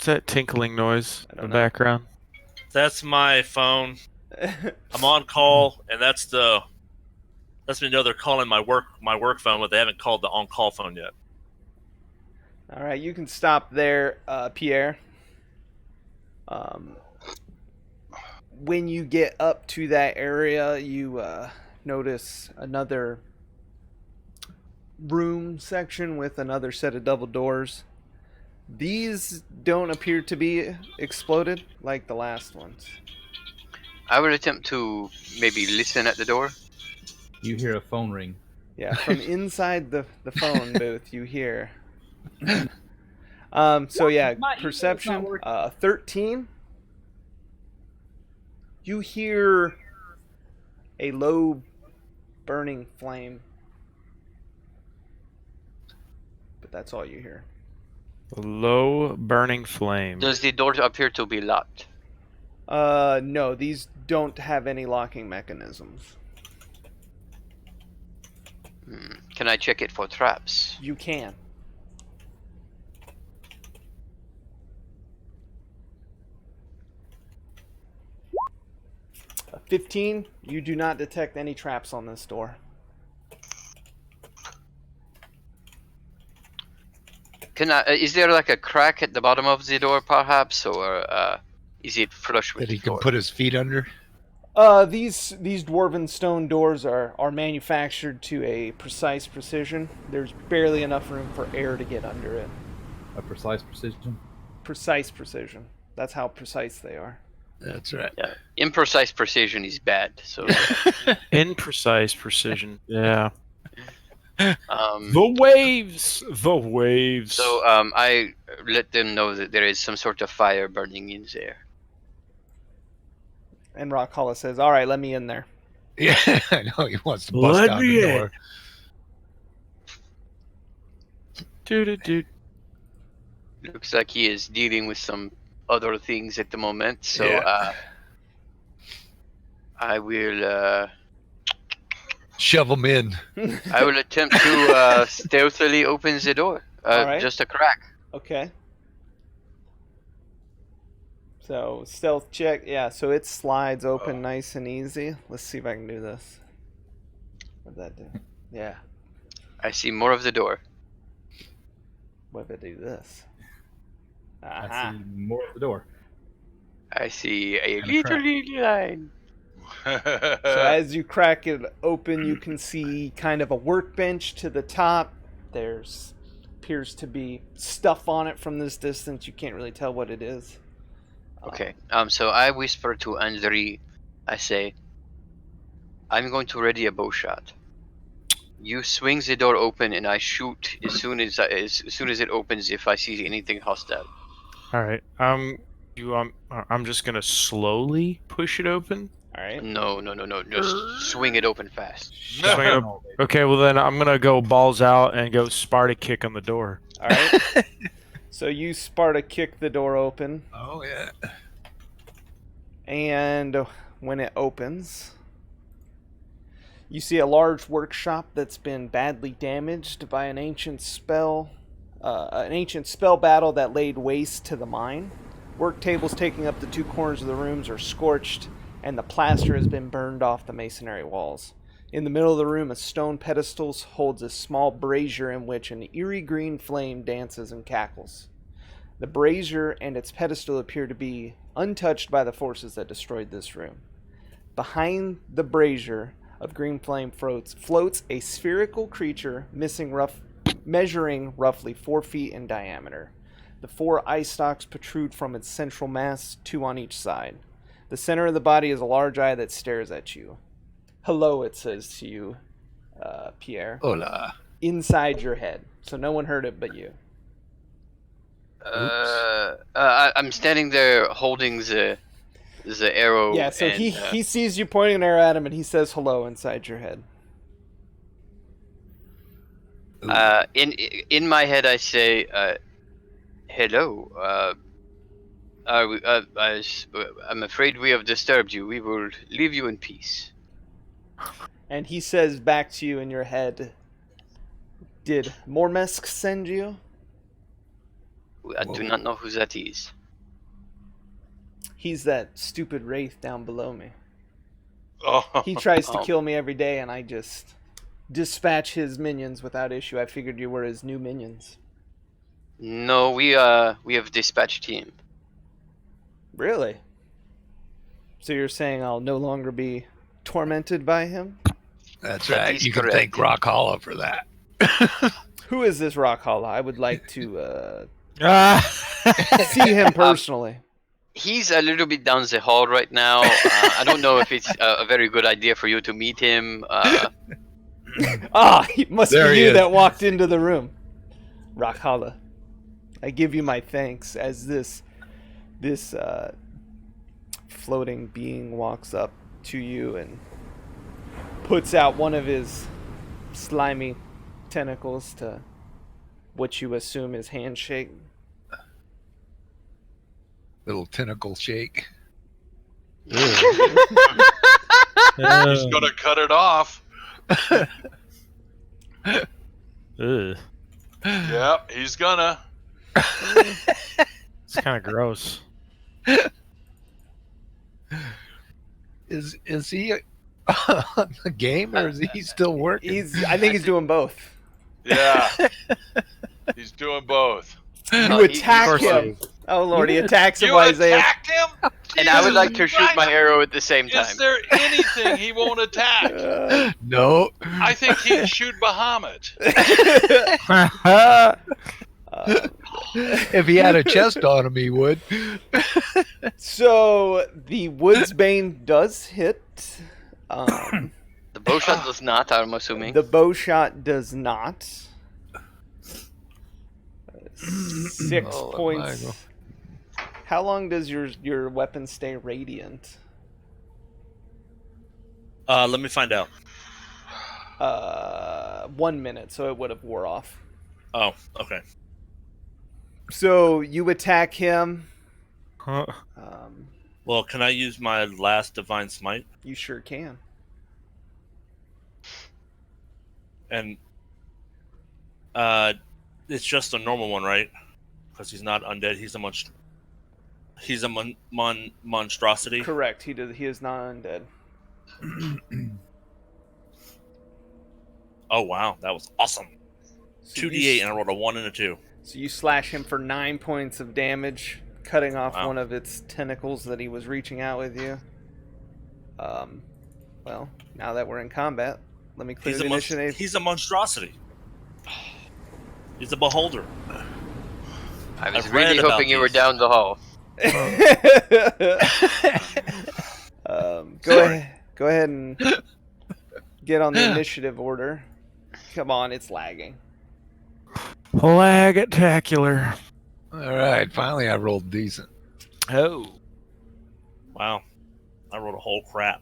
that tinkling noise I in the don't know. background? That's my phone. I'm on call, and that's me know they're calling my work phone, but they haven't called the on-call phone yet. All right, you can stop there, Pierre. When you get up to that area, you notice another room section with another set of double doors. These don't appear to be exploded like the last ones. I will attempt to maybe listen at the door. You hear a phone ring. Yeah, from inside the phone booth, you hear. So yeah, perception 13. You hear a low burning flame, but that's all you hear. A low burning flame. Does the door appear to be locked? No, these don't have any locking mechanisms. Can I check it for traps? You can. A 15, you do not detect any traps on this door. Can I? Is there like a crack at the bottom of the door, perhaps, or is it flush with That he the can floor? put his feet under. These dwarven stone doors are manufactured to a precise precision. There's barely enough room for air to get under it. A precise precision. Precise precision. That's how precise they are. That's right. Yeah, imprecise precision is bad. So, Imprecise precision. Yeah. um, The waves. The waves. so I let them know that there is some sort of fire burning in there. And Rockhollow says, "All right, let me in there." Yeah, I know he wants to bust Let down me the in. door. Dude. Looks like he is dealing with some other things at the moment. So Yeah. I will. Shove him in. I will attempt to stealthily open the door. Alright. Just a crack. Okay. So, stealth check. Yeah, so it slides open nice and easy. Let's see if I can do this. What'd that do? Yeah. I see more of the door. What if I do this? I Aha. see more at the door. I see a And a crack. little line. So as you crack it open, you can see kind of a workbench to the top. There's appears to be stuff on it from this distance. You can't really tell what it is. Okay. So I whisper to Andri. I say, I'm going to ready a bow shot. You swing the door open, and I shoot as soon as it opens. If I see anything hostile. All right. I'm just gonna slowly push it open. All right. No. Just swing it open fast. Swing it open. Okay. Well, then I'm gonna go balls out and go Sparta kick on the door. All right. So you Sparta kick the door open, Oh yeah. and when it opens, you see a large workshop that's been badly damaged by an ancient spell battle that laid waste to the mine. Work tables taking up the two corners of the rooms are scorched, and the plaster has been burned off the masonry walls. In the middle of the room, a stone pedestal holds a small brazier in which an eerie green flame dances and cackles. The brazier and its pedestal appear to be untouched by the forces that destroyed this room. Behind the brazier of green flame floats a spherical creature measuring roughly 4 feet in diameter. The 4 eye stalks protrude from its central mass, 2 on each side. The center of the body is a large eye that stares at you. Hello, it says to you, Pierre. Hola. Inside your head. So no one heard it but you. I'm standing there holding the arrow. Yeah, so and, he sees you pointing an arrow at him, and he says hello inside your head. In my head, I say, "Hello. I'm afraid we have disturbed you. We will leave you in peace." And he says back to you in your head, "Did Mormesk send you?" I do not know who that is. He's that stupid wraith down below me. Oh, He tries to Oh. kill me every day, and I just dispatch his minions without issue. I figured you were his new minions. No, we have dispatched him. Really? So you're saying I'll no longer be tormented by him? That's That right. is You can correct. thank Rock Hollow for that. Who is this Rock Hollow? I would like to Ah. see him personally. He's a little bit down the hall right now. I don't know if it's a very good idea for you to meet him. It must There be he you is. that walked into the room. Rock Hollow. I give you my thanks as this floating being walks up to you and puts out one of his slimy tentacles to what you assume is handshake. Little tentacle shake. he's gonna cut it off. Ugh. Yep, he's gonna. It's kind of gross. Is he on the game or is he still working? I think he's doing both. Yeah, he's doing both. You attack him. Oh lord, he attacks him You while Isaiah. attacked him? And I would like to Jesus shoot my Christ. arrow at the same time. Is there anything he won't attack? No. I think he'd shoot Bahamut. If he had a chest on him, he would. So the Woodsbane does hit. The bow shot does not, I'm assuming. The bow shot does not. 6 Oh, points. Michael. How long does your weapon stay radiant? Let me find out. 1 minute, so it would have wore off. Oh, okay. So you attack him. Huh. Well, can I use my last divine smite? You sure can. And it's just a normal one, right? Because he's not undead. He's a monstrosity. Correct. He is not undead. Oh wow, that was awesome. So 2d8 and I rolled a 1 and a 2. So you slash him for 9 points of damage, cutting off Wow. one of its tentacles that he was reaching out with you. Well, now that we're in combat, let me clear He's the a initiative. he's a monstrosity. He's a beholder. I was I've read really about hoping you were these. down the hall. Go ahead and get on the initiative order. Come on, it's lagging. Lagatacular. All right, finally I rolled decent. Oh. Wow, I rolled a whole crap.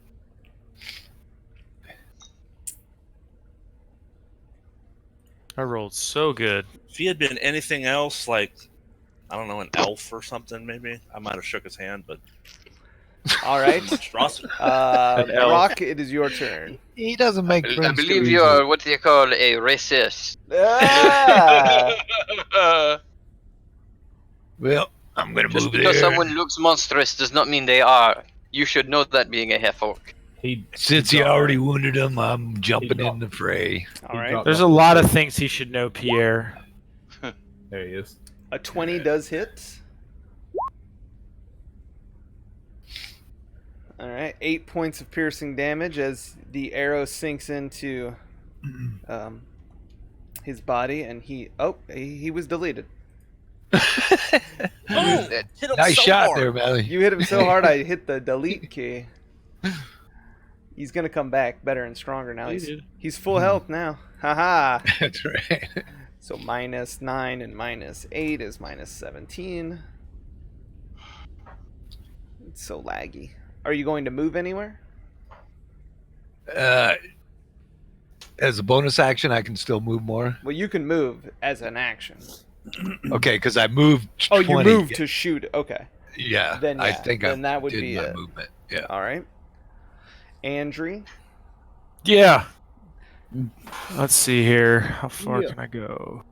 I rolled so good. If he had been anything else, like I don't know, an elf or something, maybe I might have shook his hand. But All right. monstrosity. elf. Rock, it is your turn. He doesn't make I friends believe too you easily. are what do you call a racist. Ah! Well, I'm gonna Just move because there. someone looks monstrous does not mean they are. You should know that being a half orc. Since he already wounded him, I'm jumping He in the fray. All right. dropped There's off. a lot of things he should know, Pierre. There he is. A 20 does hit. All right, 8 points of piercing damage as the arrow sinks into his body, and he was deleted. Oh, hit him Nice so shot hard. there, Melly. You hit him so hard, I hit the delete key. He's gonna come back better and stronger now. He's full health now. Haha. That's right. So -9 and -8 is -17. It's so laggy. Are you going to move anywhere? As a bonus action, I can still move more. Well, you can move as an action. Okay, because I moved. Oh, 20. you moved to shoot. Okay. Yeah, Then I yeah, think then I that would did be my it. movement. Yeah. All right. Andrew. Yeah. Let's see here. How far can I go?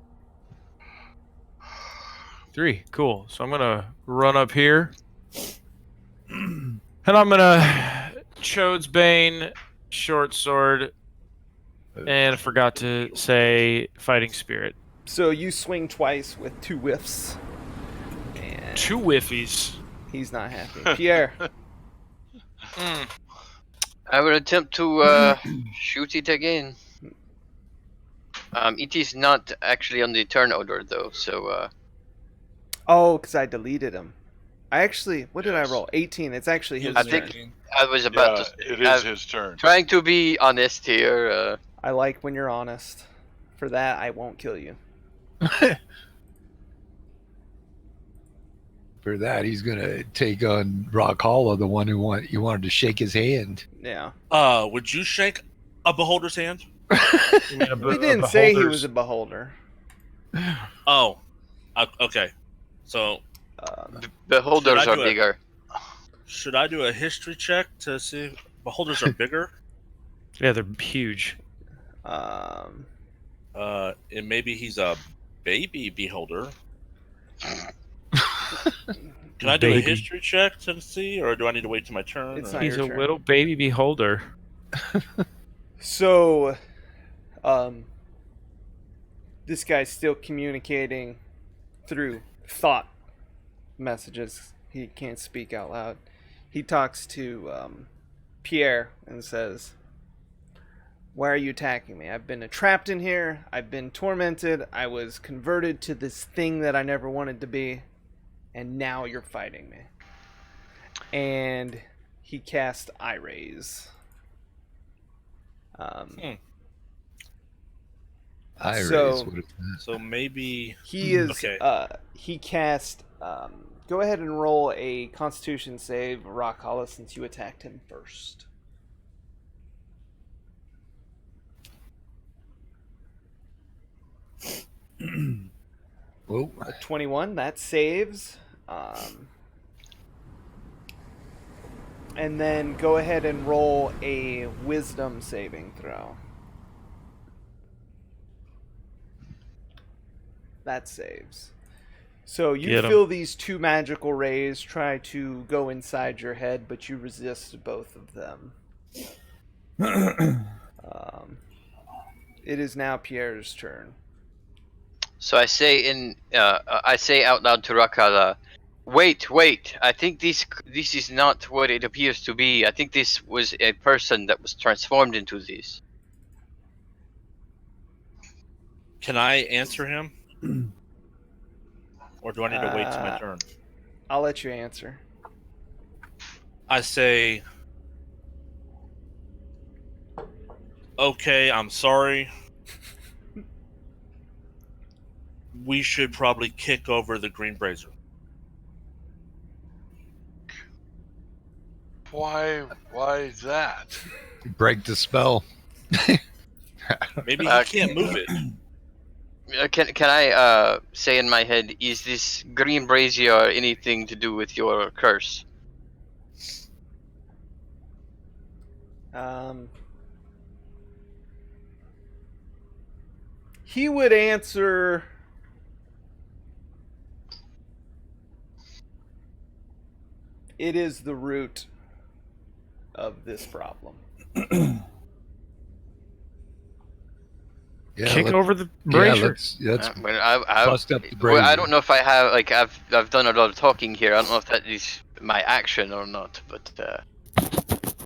3. Cool. So I'm gonna run up here, and I'm gonna Chode's Bane, short sword, and I forgot to say fighting spirit. So you swing twice with 2 whiffs. And 2 whiffies. he's not happy. Pierre. I will attempt to shoot it again. It is not actually on the turn order though, so Oh, because I deleted him. I actually, what did I Yes. roll? 18. It's actually his I turn. think I was about to. It is his turn. Trying to be honest here. I like when you're honest. For that, I won't kill you. For that, he's gonna take on Rock Hollow, the one who you wanted to shake his hand. Yeah. Would you shake a beholder's hand? We didn't say he was a beholder. Oh, okay. So Beholders Should I are do it? bigger. should I do a history check to see if beholders are bigger? Yeah, they're huge. Um, And maybe he's a baby beholder. Can I do a Baby. history check to see, or do I need to wait till my turn? It's or- not He's your a turn. little baby beholder. so, this guy's still communicating through thought messages. He can't speak out loud. He talks to Pierre and says, "Why are you attacking me? I've been trapped in here. I've been tormented. I was converted to this thing that I never wanted to be. And now you're fighting me." And he cast Eye Raise. Iris, So- what is that? So maybe He is. Okay. He cast. Go ahead and roll a Constitution save, Rock Hollow, since you attacked him first. Whoa. A 21, that saves. And then go ahead and roll a Wisdom saving throw. That saves. So you Get 'em. feel these 2 magical rays try to go inside your head, but you resist both of them. It is now Pierre's turn. So I say I say out loud to Rakala, wait! I think this is not what it appears to be. I think this was a person that was transformed into this. can I answer him, or do I need to wait till my turn? I'll let you answer. I say, okay, I'm sorry. We should probably kick over the Green Brazier. Why that? Break the spell. Maybe he can't move it. Can I say in my head, is this green brazier anything to do with your curse? He would answer, it is the root of this problem. Yeah, Kick over the Yeah, brazier. let's Well, I bust up the well, I brazier. don't know if I have I've done a lot of talking here. I don't know if that is my action or not, but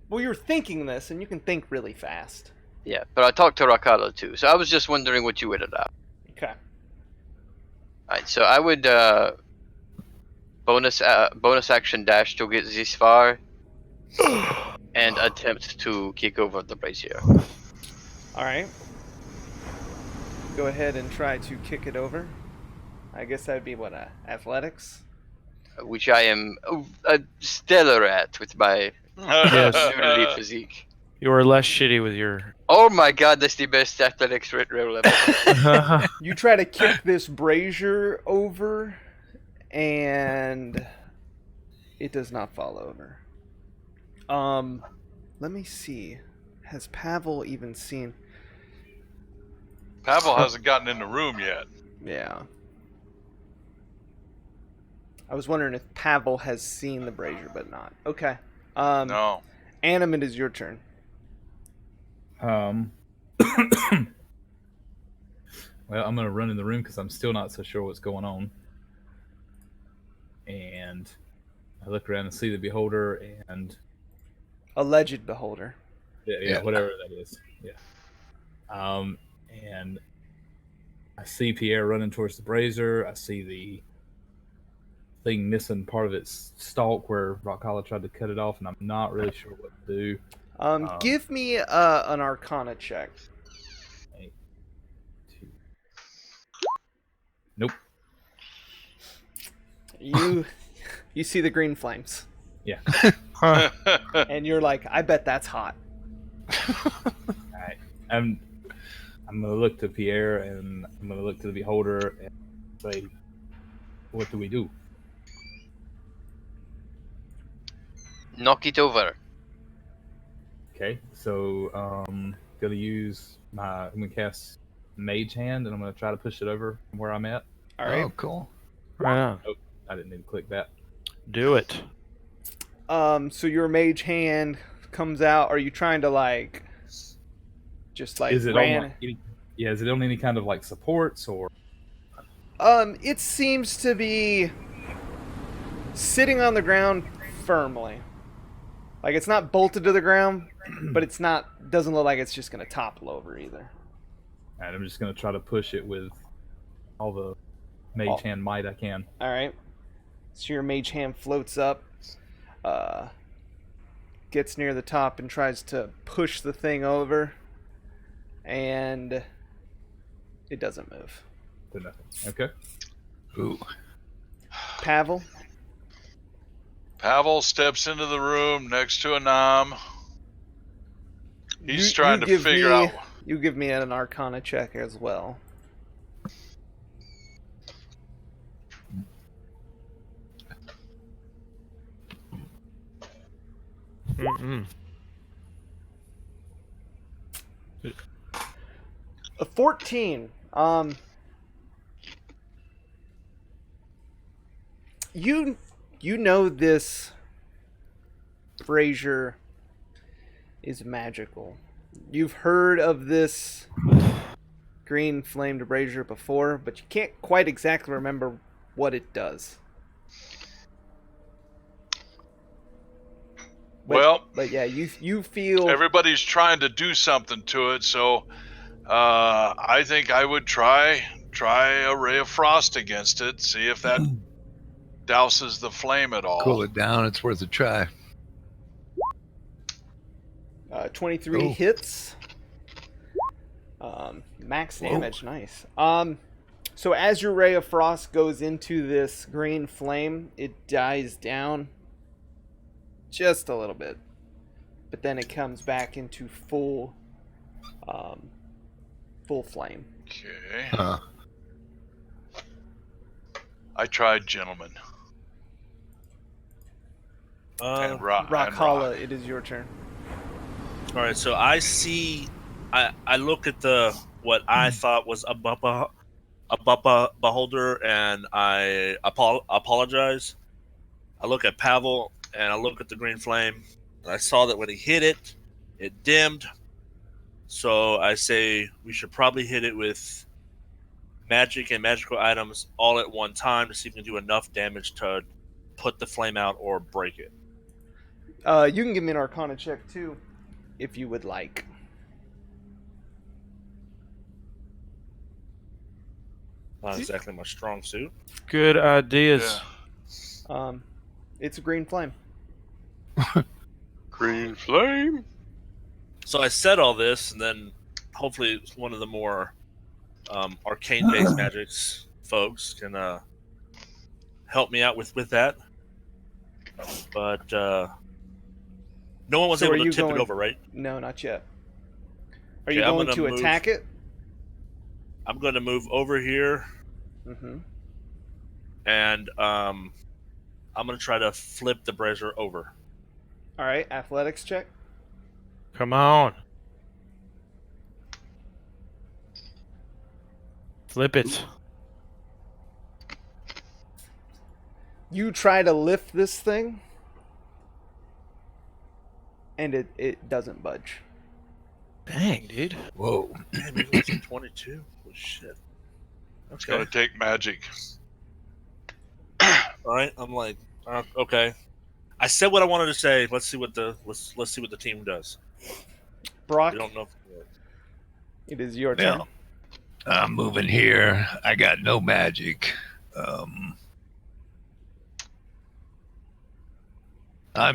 Well, you're thinking this, and you can think really fast. yeah. But I talked to Rakala too, so I was just wondering what you would allow. Okay. Alright, so I would bonus action dash to get this far, and attempt to kick over the brazier. All right. go ahead and try to kick it over. I guess that'd be what, athletics? Which I am a stellar at with my noodly physique. You are less shitty with your. Oh my god, that's the best athletics roll ever. You try to kick this brazier over, and it does not fall over. Let me see. Has Pavel even seen? Pavel hasn't gotten in the room yet. Yeah. I was wondering if Pavel has seen the brazier, but not. Okay. No. Anim, it is your turn. Well, I'm gonna run in the room because I'm still not so sure what's going on. And I look around and see the beholder and Alleged beholder. yeah, whatever that is. Yeah. And I see Pierre running towards the brazier. I see the thing missing part of its stalk where Rockhollow tried to cut it off, and I'm not really sure what to do. Give me an Arcana check. 8, 2. Nope. You see the green flames, Yeah. and you're like, I bet that's hot. Alright. I'm gonna look to Pierre and I'm gonna look to the beholder and say, what do we do? Knock it over. Okay, so I'm gonna cast Mage Hand and I'm gonna try to push it over from where I'm at. All right. Oh, cool. Right on. Oh, I didn't need to click that. Do it. So your mage hand comes out. Are you trying to just Is it ran? on is it on any kind of supports or? It seems to be sitting on the ground firmly. It's not bolted to the ground, but doesn't look like it's just gonna topple over either. Alright, I'm just gonna try to push it with all the Mage Hand might I can. All right. So your mage hand floats up, gets near the top, and tries to push the thing over, and it doesn't move. Do nothing. Okay. Ooh. Pavel? Pavel steps into the room next to Anam. He's trying to figure out. You give me an Arcana check as well. Mm-mm. A 14. You know this brazier is magical. You've heard of this green flamed brazier before, but you can't quite exactly remember what it does. But yeah, you feel Everybody's trying to do something to it, so I think I would try a ray of frost against it, see if that douses the flame at all. Cool it down. It's worth a try. 23 hits. Max damage, nice. So as your ray of frost goes into this green flame, it dies down just a little bit, but then it comes back into full flame. Okay. Huh. I tried, gentlemen. And Rockhollow, it is your turn. All right, so I see. I look at what I thought was a bubba beholder, and I apologize. I look at Pavel, and I look at the green flame, and I saw that when he hit it, it dimmed. So I say we should probably hit it with magic and magical items all at one time to see if we can do enough damage to put the flame out or break it. You can give me an Arcana check too, if you would like. Not exactly my strong suit. Good ideas. Yeah. It's a green flame. Green flame. So I said all this, and then hopefully it's one of the more arcane-based magics folks can help me out with that. But no one was So are able to you tip going- it over, right? No, not yet. Are Okay, you I'm going gonna to move- attack it? I'm going to move over here, Mm-hmm. and I'm going to try to flip the brazier over. All right, athletics check. Come on. Flip it. You try to lift this thing, and it doesn't budge. Dang, dude. Whoa. Man, maybe it's a 22. Oh, shit. It's Okay. gonna take magic. All right. I'm like, okay. I said what I wanted to say. Let's see what the let's see what the team does. Brock, We don't know. it is your turn. Now, I'm moving here. I got no magic. I'm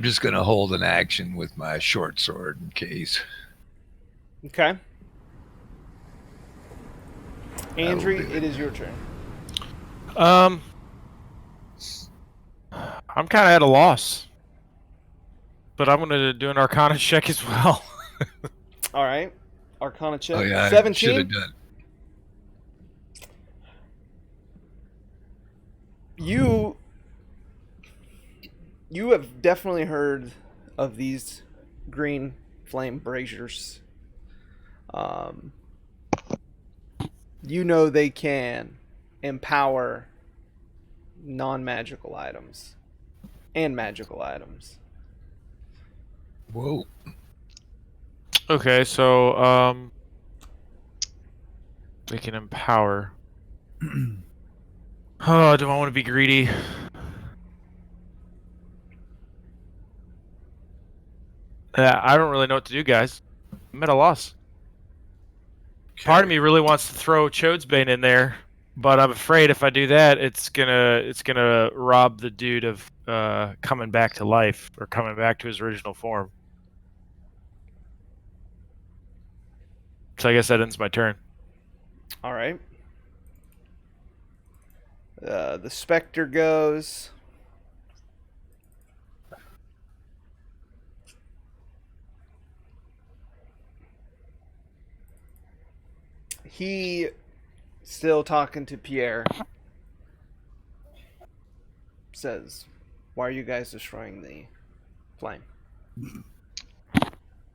just going to hold an action with my short sword in case. Okay. Andrew, do it. it is your turn. I'm kind of at a loss, but I'm gonna do an Arcana check as well. All right. Arcana check. Oh, yeah. I should 17. have done. You have definitely heard of these green flame braziers. You know they can empower non-magical items and magical items. Whoa. Okay, so they can empower. Oh, do I want to be greedy? I don't really know what to do, guys. I'm at a loss. Part of me really wants to throw Chodesbane in there, but I'm afraid if I do that, it's gonna rob the dude of coming back to life or coming back to his original form. So I guess that ends my turn. All right. The Spectre goes. He still talking to Pierre. Says, "Why are you guys destroying the flame?"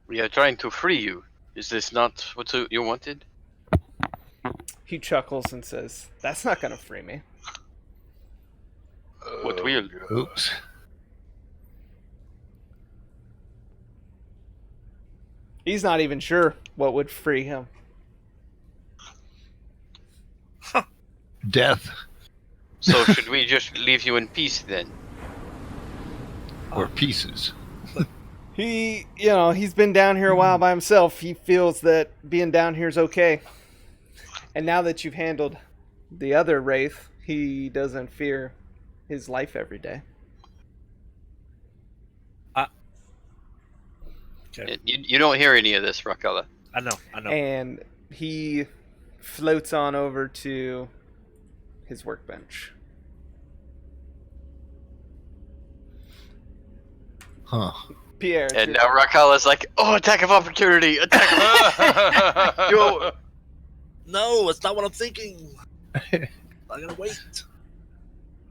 We are trying to free you. Is this not what you wanted? He chuckles and says, "That's not gonna free me." What will? Oops. He's not even sure what would free him. Death So should we just leave you in peace then? or pieces. He's been down here a while by himself. He feels that being down here is okay. And now that you've handled the other wraith, he doesn't fear his life every day. Okay. You don't hear any of this, Rakala. I know. And he floats on over to his workbench. Huh. Pierre. And now Rakala's like, oh, attack of opportunity! Attack of Yo, No, it's not what I'm thinking. I'm gonna wait.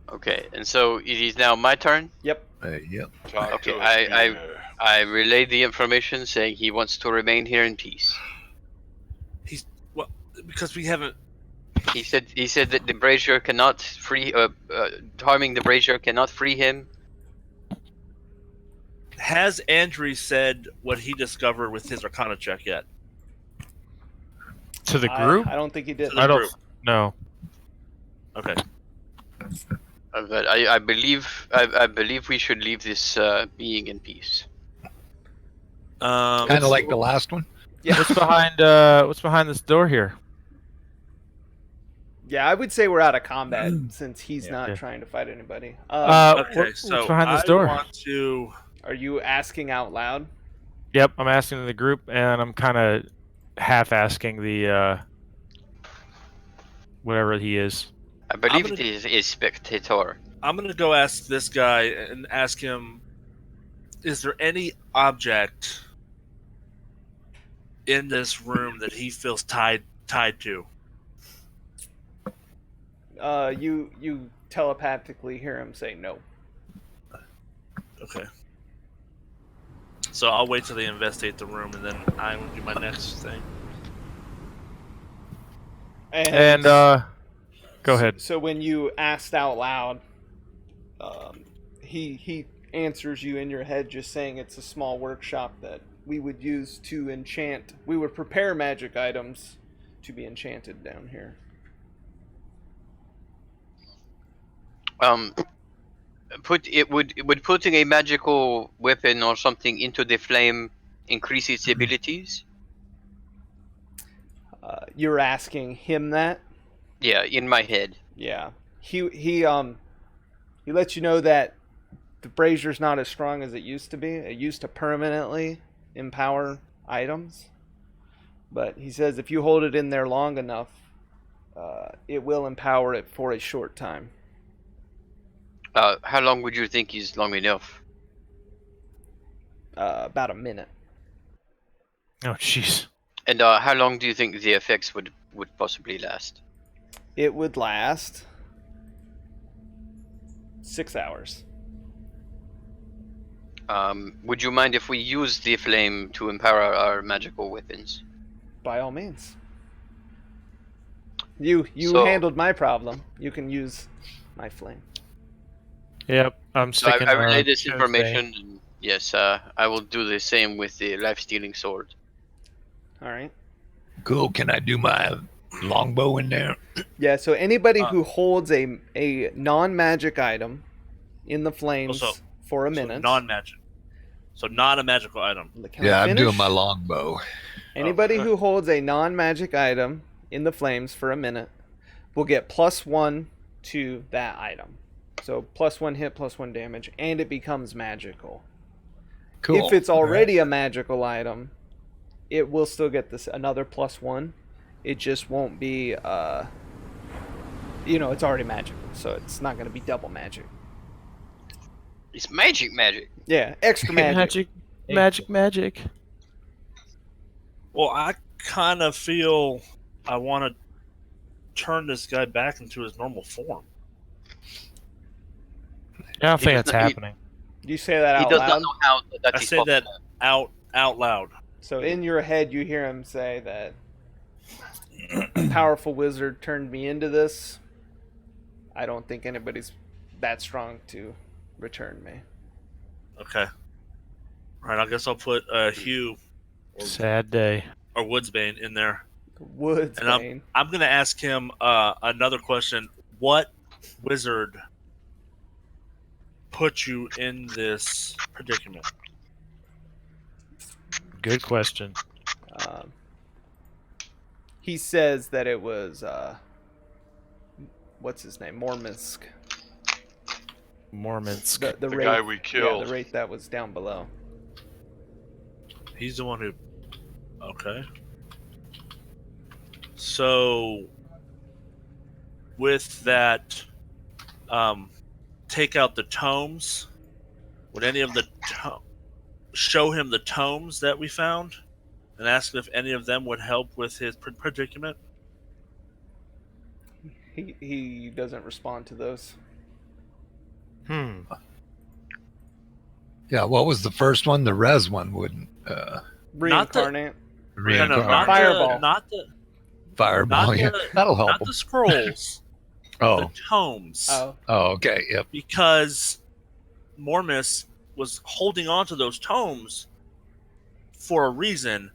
Okay, and so it is now my turn. Yep. Yep. Talk Okay, to us, Pierre. I relayed the information saying he wants to remain here in peace. Because we haven't. He said that the brazier cannot free harming the brazier cannot free him. Has Andrew said what he discovered with his Arcana check yet? To the group? I don't think he did. To the I don't group. know. Okay. But I believe we should leave this being in peace. Kind of like the last one. Yeah. What's behind this door here? Yeah, I would say we're out of combat since he's Yeah. not Okay. trying to fight anybody. Okay, so what's behind this I door? want to. Are you asking out loud? Yep, I'm asking the group, and I'm kind of half asking the whatever he is. I believe gonna- it is spectator. I'm gonna go ask this guy and ask him: is there any object in this room that he feels tied to? You telepathically hear him say no. Okay. So I'll wait till they investigate the room, and then I will do my next thing. And go ahead. So when you asked out loud, he answers you in your head, just saying it's a small workshop that we would use to enchant. We would prepare magic items to be enchanted down here. Would putting a magical weapon or something into the flame increase its abilities? You're asking him that? Yeah, in my head. Yeah. He lets you know that the brazier's not as strong as it used to be. It used to permanently empower items. But he says if you hold it in there long enough, it will empower it for a short time. How long would you think is long enough? About a minute. Oh, jeez. And how long do you think the effects would possibly last? It would last 6 hours. Would you mind if we use the flame to empower our magical weapons? By all means. You So- handled my problem. You can use my flame. Yep, I'm So sticking. I relay this Tuesday. information. And yes, I will do the same with the life-stealing sword. All right. Cool. Can I do my longbow in there? Yeah, so anybody who holds a non-magic item in the flames Also- for a So minute. non-magic. So not a magical item. Can I Yeah, I'm doing finish? my longbow. Anybody who holds a non-magic item in the flames for a minute will get +1 to that item. So +1 hit, +1 damage, and it becomes magical. Cool. If it's already a magical item, it will still get this another +1. It just won't be, it's already magical, so it's not going to be double magic. It's magic. Yeah, extra magic. Magic. Well, I kind of feel I want to turn this guy back into his normal form. I don't think that's does- he- happening. You say that He out does loud. not know how that I is say that possible. out loud. So in your head, you hear him say that a powerful wizard turned me into this. I don't think anybody's that strong to return me. Okay. All right. I guess I'll put Hugh Sad day. or Woodsbane in there. Woods, And Bane. I'm going to ask him another question. What wizard put you in this predicament? Good question. He says that it was what's his name, Morminsk. Mormonsk. The The guy we killed. Yeah, the rate that was down below. He's the one who... Okay. So, with that, take out the tomes. Would any of the... show him the tomes that we found? And ask if any of them would help with his predicament? He doesn't respond to those. Yeah, what was the first one? The res one wouldn't. Reincarnate. Reincarnate. not Fireball. not the Fireball. not Yeah, the- that'll help not them. the scrolls. The Oh, tomes. Oh, okay. Yep. Because Mormis was holding on to those tomes for a reason,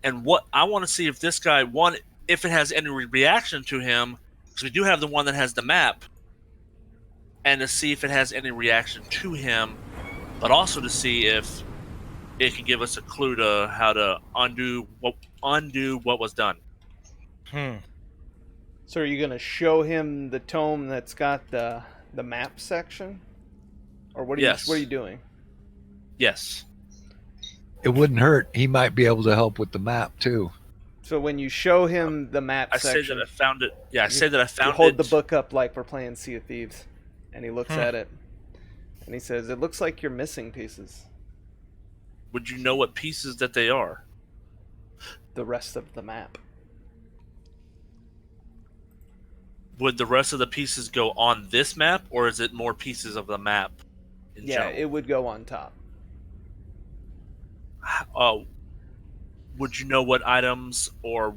and what I want to see if this guy if it has any reaction to him, because we do have the one that has the map, and to see if it has any reaction to him, but also to see if it can give us a clue to how to undo what was done. so are you gonna show him the tome that's got the map section, or what are Yes. what are you doing? Yes. It wouldn't hurt. He might be able to help with the map too. So when you show him the map I section, say that I found it. Yeah, I You- say that I you found hold it. the book up like we're playing Sea of Thieves, and he looks at it, and he says, "It looks like you're missing pieces. Would you know what pieces that they are? The rest of the map." Would the rest of the pieces go on this map, or is it more pieces of the map in Yeah, general? it would go on top. Would you know what items or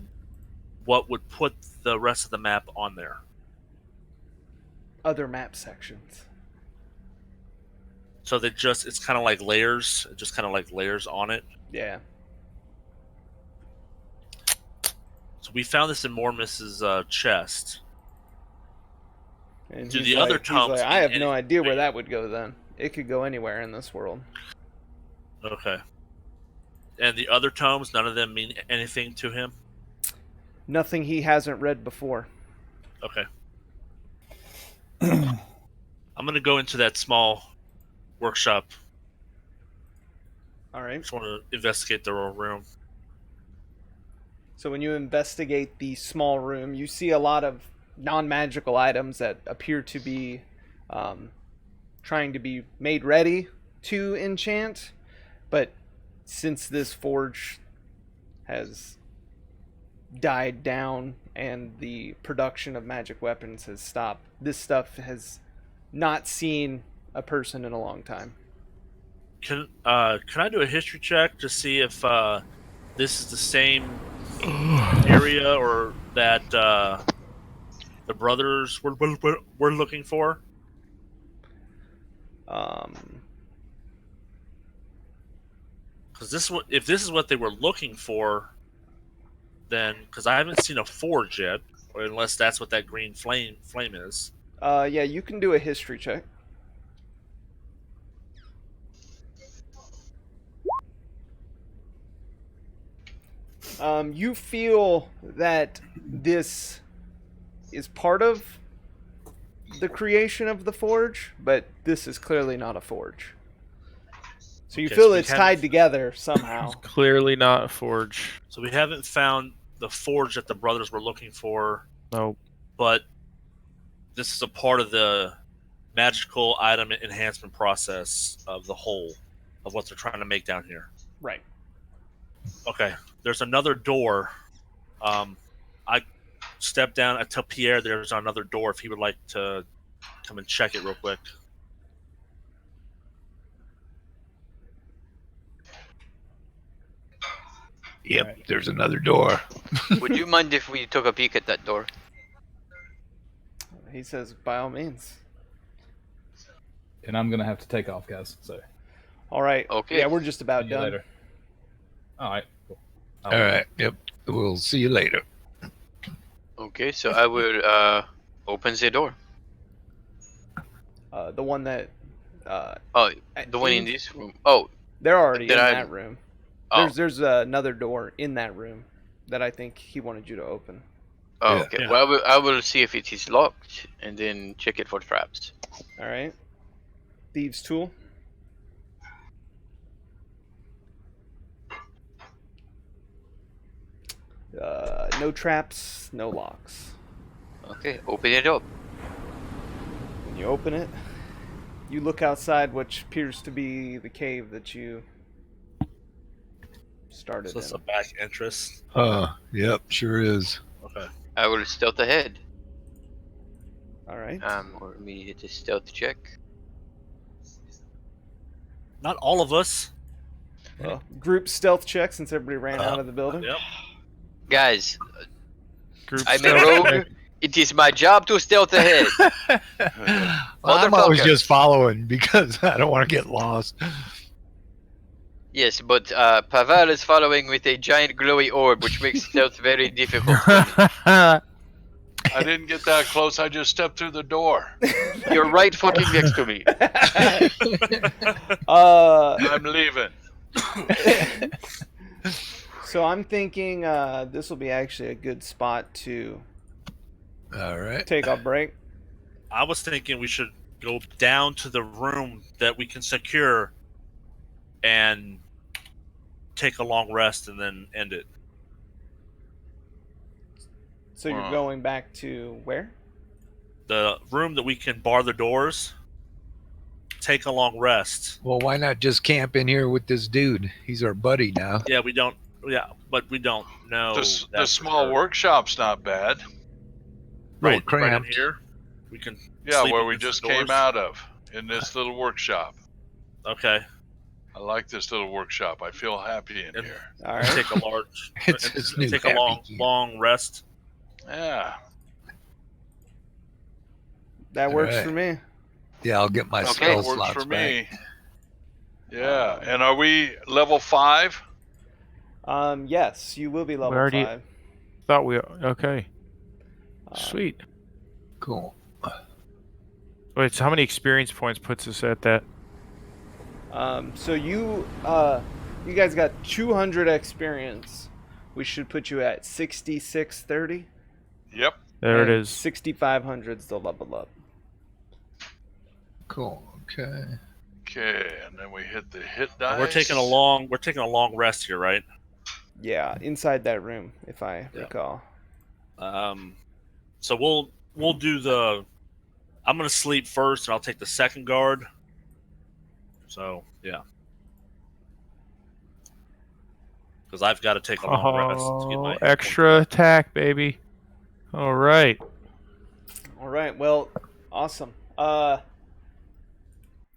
what would put the rest of the map on there? Other map sections. So it's kind of like layers, just kind of like layers on it. Yeah. So we found this in Mormus's chest. And Do he's the like, other tomes I have mean no idea where anything? that would go then. It could go anywhere in this world. Okay. And the other tomes, none of them mean anything to him? Nothing he hasn't read before. Okay. I'm going to go into that small workshop. All right. Just want to investigate the room. So when you investigate the small room, you see a lot of non-magical items that appear to be trying to be made ready to enchant. But since this forge has died down and the production of magic weapons has stopped, this stuff has not seen a person in a long time. Can I do a history check to see if this is the same area or that the brothers were looking for? Because if this is what they were looking for, then because I haven't seen a forge yet, or unless that's what that green flame is. Yeah, you can do a history check. You feel that this is part of the creation of the forge, but this is clearly not a forge. So you Okay, feel so we it's haven't- tied together somehow. Clearly not a forge. So we haven't found the forge that the brothers were looking for, Nope. but this is a part of the magical item enhancement process of the whole of what they're trying to make down here. Right. Okay, there's another door. I step down. I tell Pierre there's another door if he would like to come and check it real quick. Yep, Right. there's another door. Would you mind if we took a peek at that door? He says, by all means. And I'm gonna have to take off, guys. So All right. Okay. Yeah, we're just about see you done. later. All right. Cool. All right. Yep. We'll see you later. Okay, so I will open the door. The one that Oh, the one in in- this room. Oh, they're already in Did I- that room. oh, There's another door in that room that I think he wanted you to open. oh Yeah. okay. Yeah. Well, I will see if it is locked and then check it for traps. All right. Thieves' tool. No traps, no locks. Okay, open it up. When you open it, you look outside, which appears to be the cave that you started So it's in. a back entrance. Yep, sure is. Okay. I will stealth ahead. All right. Or let me hit a stealth check. Not all of us. Well, group stealth check since everybody ran out of the building. Yep. Guys, Group I'm a stealth. rogue. It is my job to stealth ahead. I'm always Motherfucker. just following because I don't want to get lost. Yes, but Pavel is following with a giant glowy orb, which makes stealth very difficult. I didn't get that close. I just stepped through the door. You're right fucking next to me. I'm leaving. So I'm thinking this will be actually a good spot to All right. take a break. I was thinking we should go down to the room that we can secure and take a long rest and then end it. So you're going back to where? The room that we can bar the doors. Take a long rest. Well, why not just camp in here with this dude? He's our buddy now. Yeah, we don't. Yeah, but we don't know. The that small for sure. workshop's not bad. Little Right in cramped. here. We can. Yeah, sleep where we against just the came doors. out of, in this little workshop. Okay. I like this little workshop. I feel happy in And- here. All right. Take a large. It's his new take a happy long, camp. long rest. Yeah. That works Alright. for me. Yeah, I'll get my Okay. spell That works slots for back. me. Yeah. And are we level 5? Yes, you will be level We already- 5. Thought we okay. Sweet. Cool. Wait, so how many experience points puts us at that? So you guys got 200 experience. We should put you at 6630. Yep. There it and is. 6500's the level up. Cool. Okay. Okay, and then we hit the hit dice. And we're taking a long rest here, right? Yeah, inside that room, if I recall. So we'll do the. I'm gonna sleep first, and I'll take the second guard. So yeah, because I've got to take a long rest to get my Extra attack, baby. All right. All right, well, awesome. It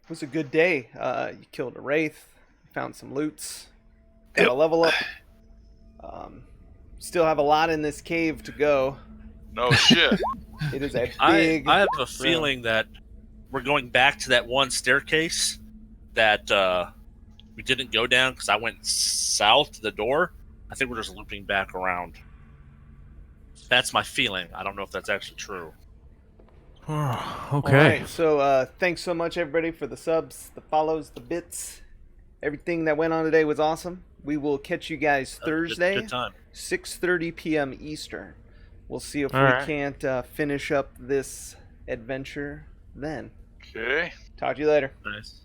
was a good day. You killed a wraith, found some loots, got a level up. Still have a lot in this cave to go. No shit. It is a big. I have a feeling that we're going back to that one staircase that we didn't go down because I went south to the door. I think we're just looping back around. That's my feeling. I don't know if that's actually true. Okay. All right, so thanks so much, everybody, for the subs, the follows, the bits. Everything that went on today was awesome. We will catch you guys Thursday, Good time. 6:30 p.m. Eastern. We'll see if All we right. can't finish up this adventure then. Okay. Talk to you later. Nice.